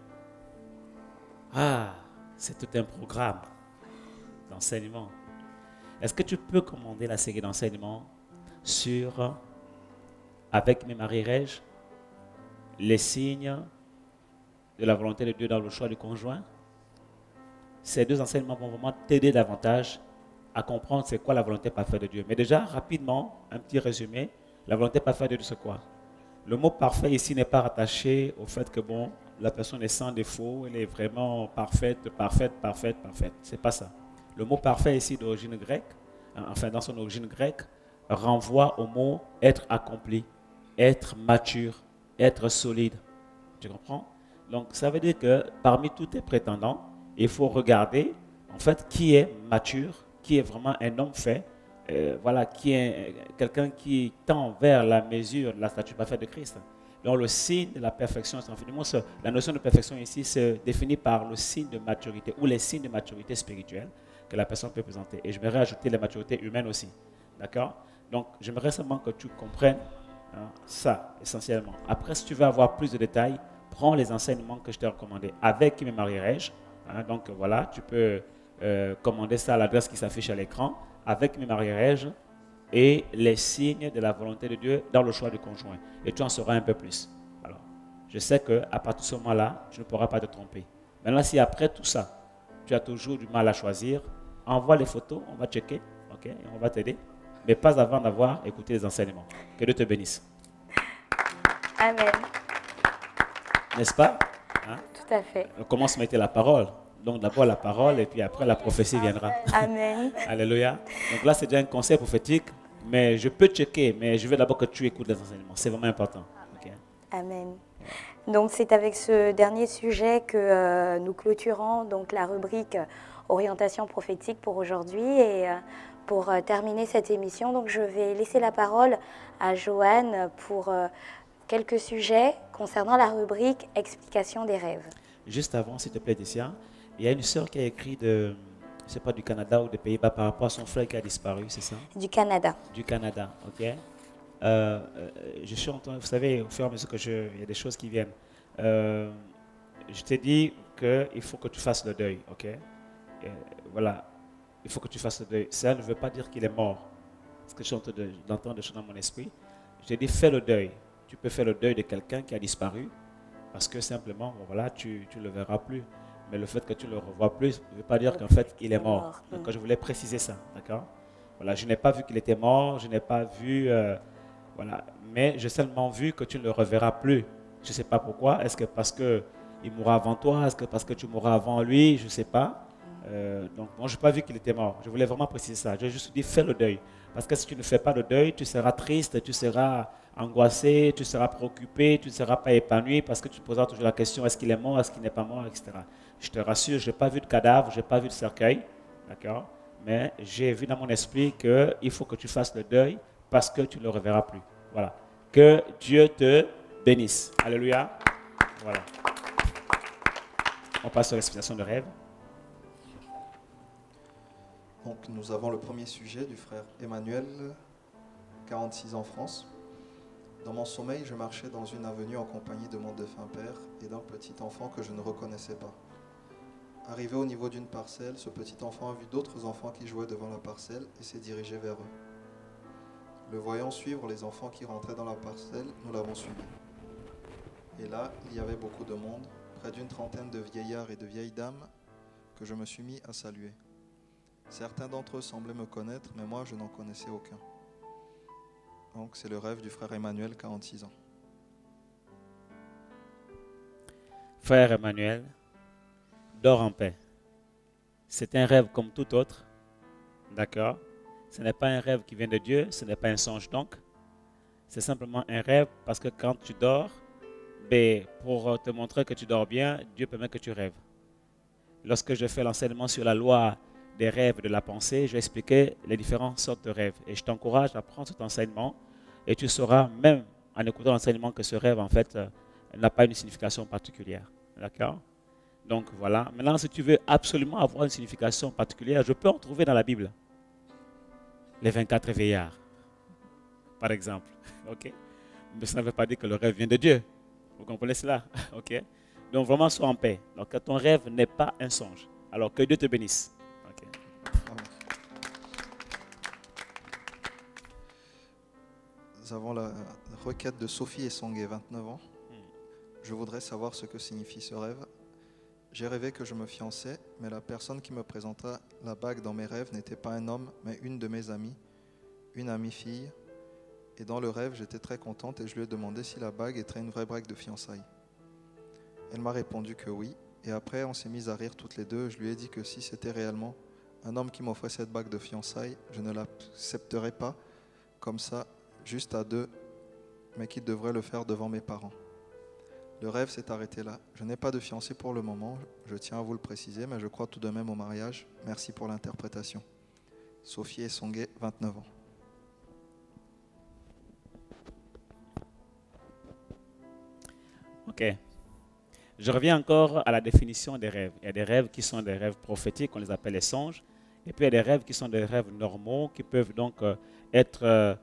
c'est tout un programme d'enseignement. Est-ce que tu peux commander la série d'enseignement sur avec mes marierèges, les signes de la volonté de Dieu dans le choix du conjoint? Ces 2 enseignements vont vraiment t'aider davantage à comprendre c'est quoi la volonté parfaite de Dieu. Mais déjà, rapidement, un petit résumé. La volonté parfaite de Dieu, c'est quoi? Le mot parfait ici n'est pas rattaché au fait que bon, la personne est sans défaut, elle est vraiment parfaite. C'est pas ça. Le mot parfait ici d'origine grecque, enfin dans son origine grecque, renvoie au mot être accompli, être mature, être solide. Tu comprends? Donc ça veut dire que parmi tous tes prétendants, il faut regarder en fait qui est mature, qui est vraiment un homme fait, qui est quelqu'un qui tend vers la mesure de la stature parfaite de Christ. Donc le signe de la perfection, la notion de perfection ici se définit par le signe de maturité ou les signes de maturité spirituelle que la personne peut présenter. Et je vais rajouter les maturités humaines aussi. D'accord? Donc j'aimerais seulement que tu comprennes ça essentiellement. Après, si tu veux avoir plus de détails, prends les enseignements que je t'ai recommandés. Avec qui me marierai-je? Donc voilà, tu peux commander ça à l'adresse qui s'affiche à l'écran. Avec mes marierai-je et les signes de la volonté de Dieu dans le choix du conjoint. Et tu en sauras un peu plus. Alors, je sais qu'à partir de ce moment-là, tu ne pourras pas te tromper. Maintenant, si après tout ça, tu as toujours du mal à choisir, envoie les photos, on va checker, ok, et on va t'aider. Mais pas avant d'avoir écouté les enseignements. Que Dieu te bénisse. Amen. N'est-ce pas? Tout à fait. On commence à mettre la parole. Donc d'abord la parole et puis après la prophétie viendra. Amen. Alléluia. Donc là c'est déjà un conseil prophétique, mais je peux checker, mais je veux d'abord que tu écoutes les enseignements. C'est vraiment important. Okay. Amen. Donc c'est avec ce dernier sujet que nous clôturons donc la rubrique orientation prophétique pour aujourd'hui et pour terminer cette émission. Donc je vais laisser la parole à Joanne pour quelques sujets concernant la rubrique explication des rêves. Juste avant, s'il te plaît, Tessia, il y a une sœur qui a écrit je ne sais pas, du Canada ou des Pays-Bas par rapport à son frère qui a disparu, c'est ça? Du Canada. Du Canada, ok. Je suis en train, vous savez, au fur et à mesure que il y a des choses qui viennent. Je t'ai dit qu'il faut que tu fasses le deuil, ok. Voilà, il faut que tu fasses le deuil. Ça ne veut pas dire qu'il est mort. Parce que je suis en train d'entendre des choses dans mon esprit. Je t'ai dit, fais le deuil. Tu peux faire le deuil de quelqu'un qui a disparu. Parce que simplement, voilà, tu ne le verras plus. Mais le fait que tu ne le revois plus ne veut pas dire qu'en fait, il est mort. Donc, je voulais préciser ça, d'accord? Voilà, je n'ai pas vu qu'il était mort, je n'ai pas vu, voilà. Mais j'ai seulement vu que tu ne le reverras plus. Je ne sais pas pourquoi. Est-ce que parce qu'il mourra avant toi? Est-ce que parce que tu mourras avant lui? Je ne sais pas. Donc, moi, je n'ai pas vu qu'il était mort. Je voulais vraiment préciser ça. J'ai juste dit, fais le deuil. Parce que si tu ne fais pas le deuil, tu seras triste, tu seras angoissé, tu seras préoccupé, tu ne seras pas épanoui parce que tu te poseras toujours la question, est-ce qu'il est mort, est-ce qu'il n'est pas mort, etc. Je te rassure, je n'ai pas vu de cadavre, je n'ai pas vu de cercueil, d'accord? Mais j'ai vu dans mon esprit qu'il faut que tu fasses le deuil parce que tu ne le reverras plus. Voilà. Que Dieu te bénisse. Alléluia. Voilà. On passe sur l'explication de rêve. Donc nous avons le premier sujet du frère Emmanuel, 46 ans France. Dans mon sommeil, je marchais dans une avenue en compagnie de mon défunt père et d'un petit enfant que je ne reconnaissais pas. Arrivé au niveau d'une parcelle, ce petit enfant a vu d'autres enfants qui jouaient devant la parcelle et s'est dirigé vers eux. Le voyant suivre les enfants qui rentraient dans la parcelle, nous l'avons suivi. Et là, il y avait beaucoup de monde, près d'une trentaine de vieillards et de vieilles dames, que je me suis mis à saluer. Certains d'entre eux semblaient me connaître, mais moi, je n'en connaissais aucun. Donc, c'est le rêve du frère Emmanuel, 46 ans. Frère Emmanuel, dors en paix. C'est un rêve comme tout autre, d'accord? Ce n'est pas un rêve qui vient de Dieu, ce n'est pas un songe donc. C'est simplement un rêve parce que quand tu dors, pour te montrer que tu dors bien, Dieu permet que tu rêves. Lorsque je fais l'enseignement sur la loi des rêves et de la pensée, je vais expliquer les différentes sortes de rêves. Et je t'encourage à prendre cet enseignement et tu sauras même en écoutant l'enseignement que ce rêve en fait n'a pas une signification particulière. D'accord? Donc voilà. Maintenant, si tu veux absolument avoir une signification particulière, je peux en trouver dans la Bible. Les 24 veillards, par exemple. Ok? Mais ça ne veut pas dire que le rêve vient de Dieu. Vous comprenez cela? Ok? Donc vraiment, sois en paix. Donc ton rêve n'est pas un songe. Alors que Dieu te bénisse. Okay. Nous avons la requête de Sophie et Songué, 29 ans. Je voudrais savoir ce que signifie ce rêve. J'ai rêvé que je me fiançais, mais la personne qui me présenta la bague dans mes rêves n'était pas un homme, mais une de mes amies, une amie fille. Et dans le rêve, j'étais très contente et je lui ai demandé si la bague était une vraie bague de fiançailles. Elle m'a répondu que oui, et après on s'est mis à rire toutes les deux. Je lui ai dit que si c'était réellement un homme qui m'offrait cette bague de fiançailles, je ne l'accepterais pas comme ça, juste à deux, mais qu'il devrait le faire devant mes parents. Le rêve s'est arrêté là. Je n'ai pas de fiancé pour le moment, je tiens à vous le préciser, mais je crois tout de même au mariage. Merci pour l'interprétation. Sophie et Songué, 29 ans. Ok. Je reviens encore à la définition des rêves. Il y a des rêves qui sont des rêves prophétiques, on les appelle les songes. Et puis il y a des rêves qui sont des rêves normaux, qui peuvent donc être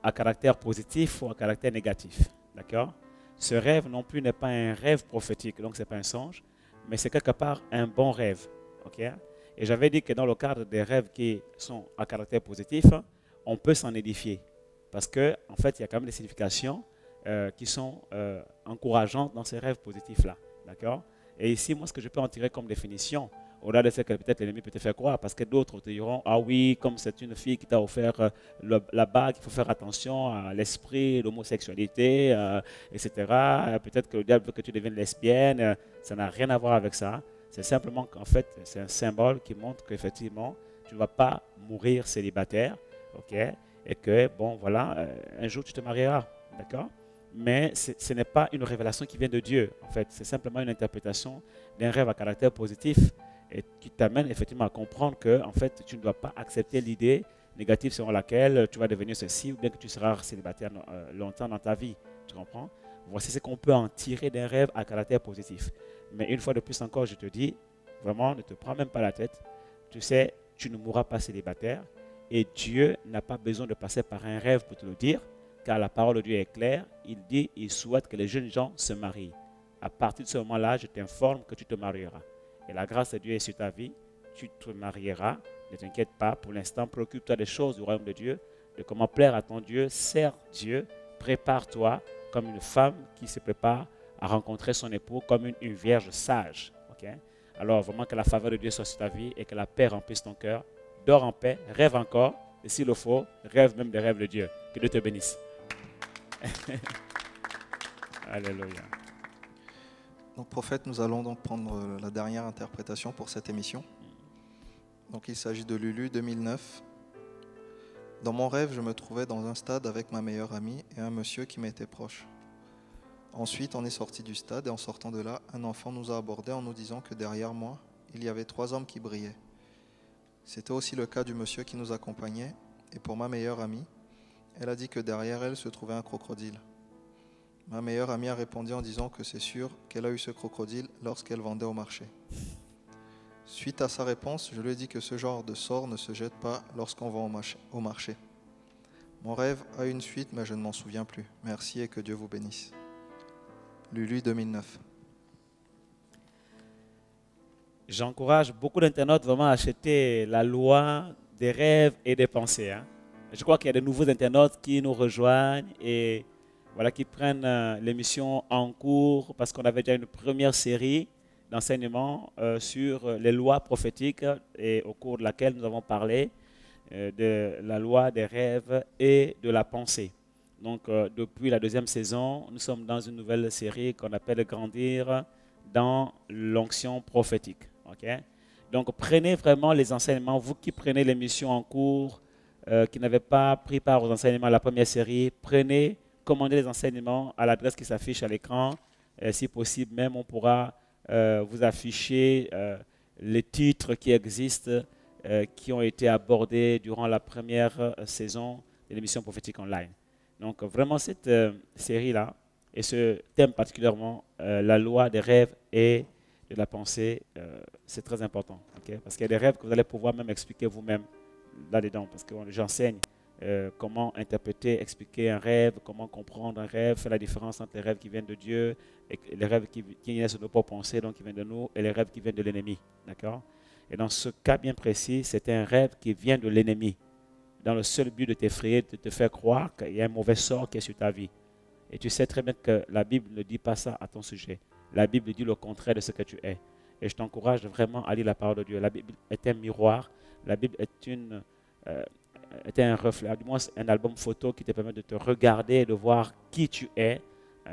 à caractère positif ou à caractère négatif. D'accord? Ce rêve non plus n'est pas un rêve prophétique, donc ce n'est pas un songe, mais c'est quelque part un bon rêve. Okay? Et j'avais dit que dans le cadre des rêves qui sont à caractère positif, on peut s'en édifier. Parce qu'en fait, il y a quand même des significations qui sont encourageantes dans ces rêves positifs-là. D'accord? Et ici, moi, ce que je peux en tirer comme définition, au-delà de ce que peut-être l'ennemi peut te faire croire, parce que d'autres te diront, ah oui, comme c'est une fille qui t'a offert la bague, il faut faire attention à l'esprit, l'homosexualité, etc. Peut-être que le diable veut que tu deviennes lesbienne, ça n'a rien à voir avec ça. C'est simplement qu'en fait, c'est un symbole qui montre qu'effectivement, tu ne vas pas mourir célibataire, ok? Et que, bon, voilà, un jour tu te marieras, d'accord? Mais ce n'est pas une révélation qui vient de Dieu, en fait. C'est simplement une interprétation d'un rêve à caractère positif et qui t'amène effectivement à comprendre que, en fait, tu ne dois pas accepter l'idée négative selon laquelle tu vas devenir ceci ou bien que tu seras célibataire longtemps dans ta vie. Tu comprends? Voici ce qu'on peut en tirer d'un rêve à caractère positif. Mais une fois de plus encore, je te dis, vraiment, ne te prends même pas la tête. Tu sais, tu ne mourras pas célibataire et Dieu n'a pas besoin de passer par un rêve pour te le dire, car la parole de Dieu est claire. Il dit, il souhaite que les jeunes gens se marient. À partir de ce moment-là, je t'informe que tu te marieras. Et la grâce de Dieu est sur ta vie. Tu te marieras. Ne t'inquiète pas. Pour l'instant, préoccupe-toi des choses du royaume de Dieu, de comment plaire à ton Dieu. Sers Dieu. Prépare-toi comme une femme qui se prépare à rencontrer son époux, comme une vierge sage. Okay? Alors, vraiment que la faveur de Dieu soit sur ta vie et que la paix remplisse ton cœur. Dors en paix. Rêve encore. Et s'il le faut, rêve même des rêves de Dieu. Que Dieu te bénisse. Alléluia. Donc prophète, nous allons donc prendre la dernière interprétation pour cette émission. Donc il s'agit de Lulu 2009. Dans mon rêve, je me trouvais dans un stade avec ma meilleure amie et un monsieur qui m'était proche. Ensuite, on est sorti du stade et en sortant de là, un enfant nous a abordés en nous disant que derrière moi, il y avait 3 hommes qui brillaient. C'était aussi le cas du monsieur qui nous accompagnait et pour ma meilleure amie, elle a dit que derrière elle se trouvait un crocodile. Ma meilleure amie a répondu en disant que c'est sûr qu'elle a eu ce crocodile lorsqu'elle vendait au marché. Suite à sa réponse, je lui ai dit que ce genre de sort ne se jette pas lorsqu'on vend au marché. Mon rêve a une suite, mais je ne m'en souviens plus. Merci et que Dieu vous bénisse. Lulu 2009. J'encourage beaucoup d'internautes vraiment à acheter la loi des rêves et des pensées. Je crois qu'il y a de nouveaux internautes qui nous rejoignent et voilà, qui prennent l'émission en cours parce qu'on avait déjà une première série d'enseignements sur les lois prophétiques et au cours de laquelle nous avons parlé de la loi des rêves et de la pensée. Donc, depuis la 2e saison, nous sommes dans une nouvelle série qu'on appelle Grandir dans l'onction prophétique. Okay? Donc, prenez vraiment les enseignements, vous qui prenez l'émission en cours, qui n'avez pas pris part aux enseignements de la première série, prenez, commandez les enseignements à l'adresse qui s'affiche à l'écran. Si possible, même, on pourra vous afficher les titres qui existent, qui ont été abordés durant la première saison de l'émission prophétique online. Donc, vraiment, cette série-là, et ce thème particulièrement, la loi des rêves et de la pensée, c'est très important. Okay? Parce qu'il y a des rêves que vous allez pouvoir même expliquer vous-même là-dedans. Parce que j'enseigne comment interpréter, expliquer un rêve, comment comprendre un rêve, faire la différence entre les rêves qui viennent de Dieu et les rêves qui naissent de nos propres pensées, donc qui viennent de nous, et les rêves qui viennent de l'ennemi. D'accord? Et dans ce cas bien précis, c'est un rêve qui vient de l'ennemi, dans le seul but de t'effrayer, de te faire croire qu'il y a un mauvais sort qui est sur ta vie. Et tu sais très bien que la Bible ne dit pas ça à ton sujet. La Bible dit le contraire de ce que tu es. Et je t'encourage vraiment à lire la parole de Dieu. La Bible est un miroir. La Bible est un reflet, du moins un album photo qui te permet de te regarder et de voir qui tu es.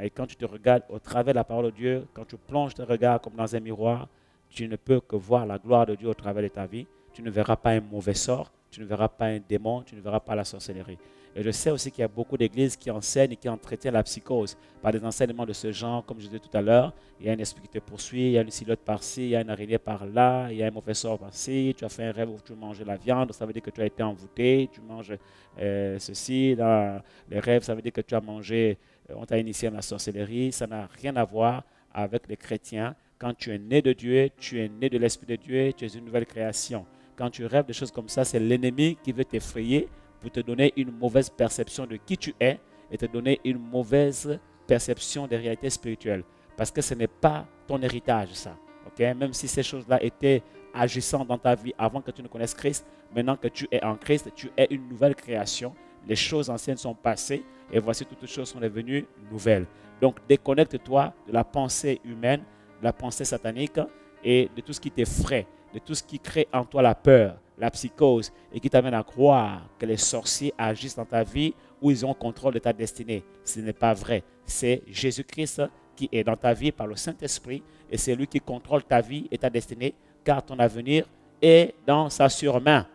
Et quand tu te regardes au travers de la parole de Dieu, quand tu plonges ton regard comme dans un miroir, tu ne peux que voir la gloire de Dieu au travers de ta vie. Tu ne verras pas un mauvais sort. Tu ne verras pas un démon, tu ne verras pas la sorcellerie. Et je sais aussi qu'il y a beaucoup d'églises qui enseignent et qui entretiennent la psychose par des enseignements de ce genre, comme je disais tout à l'heure. Il y a un esprit qui te poursuit, il y a une silhouette par-ci, il y a une araignée par-là, il y a un mauvais sort par-ci. Tu as fait un rêve où tu manges la viande, ça veut dire que tu as été envoûté, tu manges ceci. Dans les rêves, ça veut dire que tu as mangé, on t'a initié à la sorcellerie. Ça n'a rien à voir avec les chrétiens. Quand tu es né de Dieu, tu es né de l'Esprit de Dieu, tu es une nouvelle création. Quand tu rêves de choses comme ça, c'est l'ennemi qui veut t'effrayer pour te donner une mauvaise perception de qui tu es et te donner une mauvaise perception des réalités spirituelles. Parce que ce n'est pas ton héritage, ça. Okay? Même si ces choses-là étaient agissantes dans ta vie avant que tu ne connaisses Christ, maintenant que tu es en Christ, tu es une nouvelle création. Les choses anciennes sont passées et voici toutes les choses sont devenues nouvelles. Donc déconnecte-toi de la pensée humaine, de la pensée satanique et de tout ce qui t'effraie, de tout ce qui crée en toi la peur, la psychose et qui t'amène à croire que les sorciers agissent dans ta vie ou ils ont contrôle de ta destinée. Ce n'est pas vrai. C'est Jésus-Christ qui est dans ta vie par le Saint-Esprit et c'est lui qui contrôle ta vie et ta destinée car ton avenir est dans sa surmain.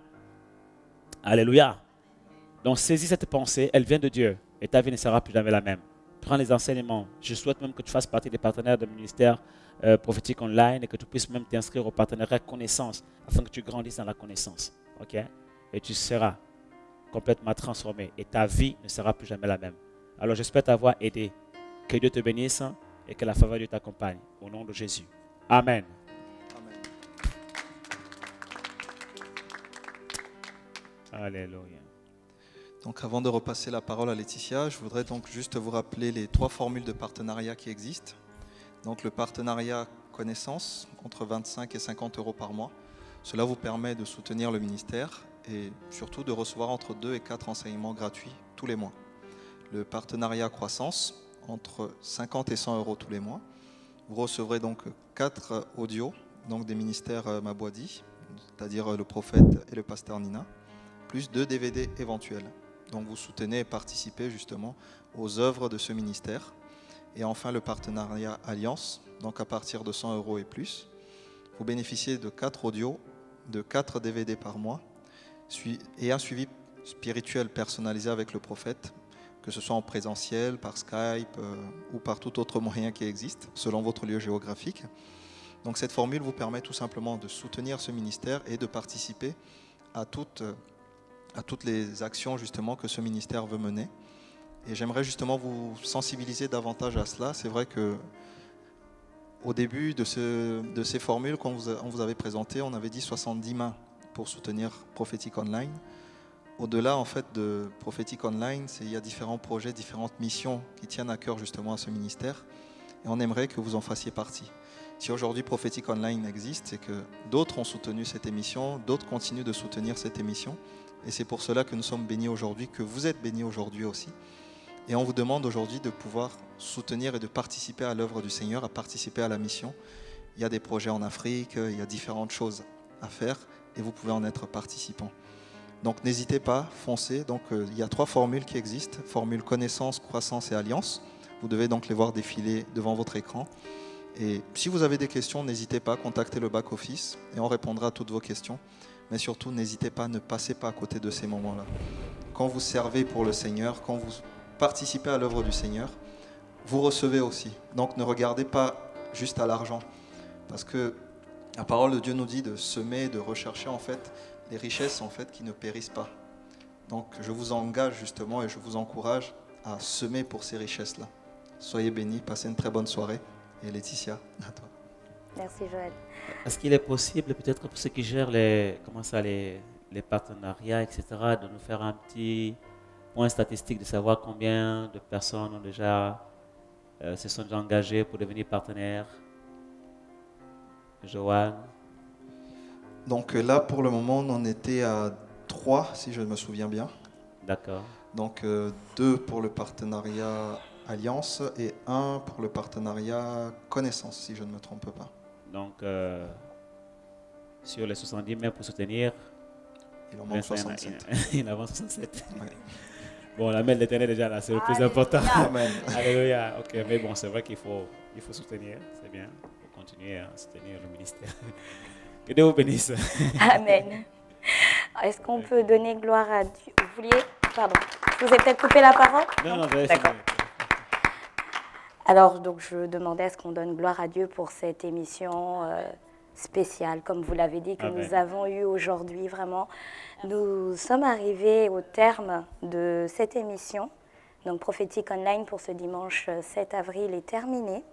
Alléluia. Donc saisis cette pensée, elle vient de Dieu et ta vie ne sera plus jamais la même. Prends les enseignements. Je souhaite même que tu fasses partie des partenaires du ministère prophétique online et que tu puisses même t'inscrire au partenariat connaissance afin que tu grandisses dans la connaissance. Ok? Et tu seras complètement transformé et ta vie ne sera plus jamais la même. Alors j'espère t'avoir aidé. Que Dieu te bénisse et que la faveur de Dieu t'accompagne. Au nom de Jésus. Amen. Amen. Alléluia. Donc avant de repasser la parole à Laetitia, je voudrais donc juste vous rappeler les 3 formules de partenariat qui existent. Donc le partenariat connaissance, entre 25 et 50 € par mois. Cela vous permet de soutenir le ministère et surtout de recevoir entre 2 et 4 enseignements gratuits tous les mois. Le partenariat croissance, entre 50 et 100 € tous les mois. Vous recevrez donc 4 audios donc des ministères Mabwadi, c'est-à-dire le prophète et le pasteur Nina, plus 2 DVD éventuels. Donc vous soutenez et participez justement aux œuvres de ce ministère. Et enfin le partenariat Alliance, donc à partir de 100 € et plus. Vous bénéficiez de 4 audios de 4 DVD par mois et un suivi spirituel personnalisé avec le prophète, que ce soit en présentiel, par Skype ou par tout autre moyen qui existe, selon votre lieu géographique. Donc cette formule vous permet tout simplement de soutenir ce ministère et de participer à toutes les actions justement que ce ministère veut mener. Et j'aimerais justement vous sensibiliser davantage à cela. C'est vrai que au début de ces formules qu'on vous avait présentées, on avait dit 70 mains pour soutenir Prophétique Online. Au-delà en fait de Prophétique Online, il y a différents projets, différentes missions qui tiennent à cœur justement à ce ministère. Et on aimerait que vous en fassiez partie. Si aujourd'hui Prophétique Online existe, c'est que d'autres ont soutenu cette émission, d'autres continuent de soutenir cette émission. Et c'est pour cela que nous sommes bénis aujourd'hui, que vous êtes bénis aujourd'hui aussi. Et on vous demande aujourd'hui de pouvoir soutenir et de participer à l'œuvre du Seigneur, à participer à la mission. Il y a des projets en Afrique, il y a différentes choses à faire et vous pouvez en être participant. Donc n'hésitez pas, foncez. Donc, il y a 3 formules qui existent, formule connaissance, croissance et alliance. Vous devez donc les voir défiler devant votre écran. Et si vous avez des questions, n'hésitez pas, contactez le back-office et on répondra à toutes vos questions. Mais surtout, n'hésitez pas, ne passez pas à côté de ces moments-là. Quand vous servez pour le Seigneur, quand vous participez à l'œuvre du Seigneur, vous recevez aussi. Donc ne regardez pas juste à l'argent. Parce que la parole de Dieu nous dit de semer, de rechercher en fait les richesses en fait qui ne périssent pas. Donc je vous engage justement et je vous encourage à semer pour ces richesses-là. Soyez bénis, passez une très bonne soirée. Et Laetitia, à toi. Merci Joël. Est-ce qu'il est possible, peut-être pour ceux qui gèrent les partenariats, etc., de nous faire un petit point statistique, de savoir combien de personnes ont déjà, se sont déjà engagées pour devenir partenaires? Joanne? Donc là, pour le moment, on en était à 3, si je me souviens bien. D'accord. Donc 2 pour le partenariat Alliance et 1 pour le partenariat Connaissance, si je ne me trompe pas. Donc, sur les 70 000 pour soutenir, il en manque 67. Il en manque 67. Ouais. Bon, la main de l'Éternel déjà là, c'est le plus important. Amen. Alléluia. Ok, mais bon, c'est vrai qu'il faut soutenir, c'est bien. Il faut continuer à soutenir le ministère. Que Dieu vous bénisse. Amen. Est-ce qu'on peut donner gloire à Dieu? Vous vouliez? Pardon. Je vous ai peut-être coupé la parole? Non, d'accord. Alors, donc, je demandais à ce qu'on donne gloire à Dieu pour cette émission spéciale, comme vous l'avez dit, que Amen. Nous avons eue aujourd'hui. Vraiment, nous sommes arrivés au terme de cette émission. Donc, Prophétique Online pour ce dimanche 7 avril est terminé.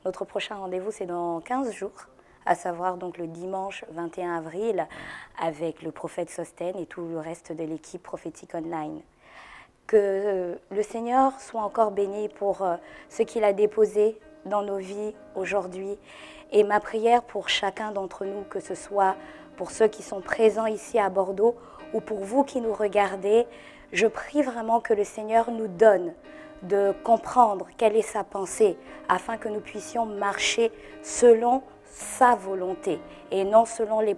Notre prochain rendez-vous, c'est dans 15 jours, à savoir donc le dimanche 21 avril, avec le prophète Sostène et tout le reste de l'équipe Prophétique Online. Que le Seigneur soit encore béni pour ce qu'il a déposé dans nos vies aujourd'hui. Et ma prière pour chacun d'entre nous, que ce soit pour ceux qui sont présents ici à Bordeaux ou pour vous qui nous regardez, je prie vraiment que le Seigneur nous donne de comprendre quelle est sa pensée afin que nous puissions marcher selon sa volonté et non selon les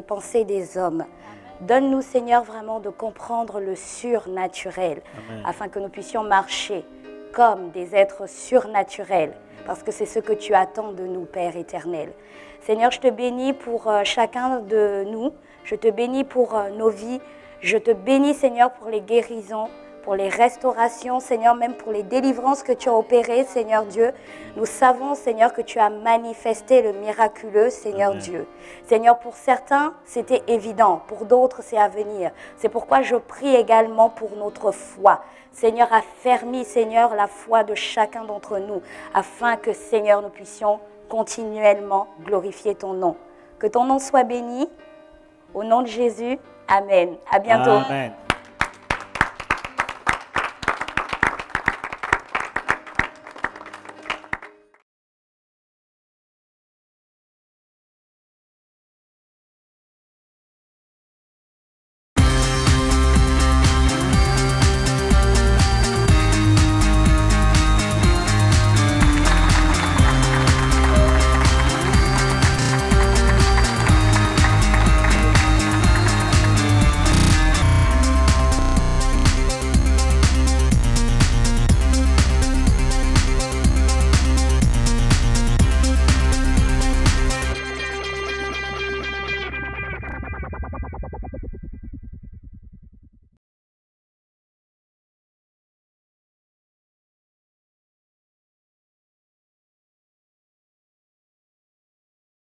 pensées des hommes. Donne-nous, Seigneur, vraiment de comprendre le surnaturel. Amen. Afin que nous puissions marcher comme des êtres surnaturels, parce que c'est ce que tu attends de nous, Père éternel. Seigneur, je te bénis pour chacun de nous, je te bénis pour nos vies, je te bénis, Seigneur, pour les guérisons, pour les restaurations, Seigneur, même pour les délivrances que tu as opérées, Seigneur Dieu. Nous savons, Seigneur, que tu as manifesté le miraculeux, Seigneur Amen. Dieu. Seigneur, pour certains, c'était évident. Pour d'autres, c'est à venir. C'est pourquoi je prie également pour notre foi. Seigneur, affermis, Seigneur, la foi de chacun d'entre nous, afin que, Seigneur, nous puissions continuellement glorifier ton nom. Que ton nom soit béni. Au nom de Jésus, Amen. À bientôt. Amen.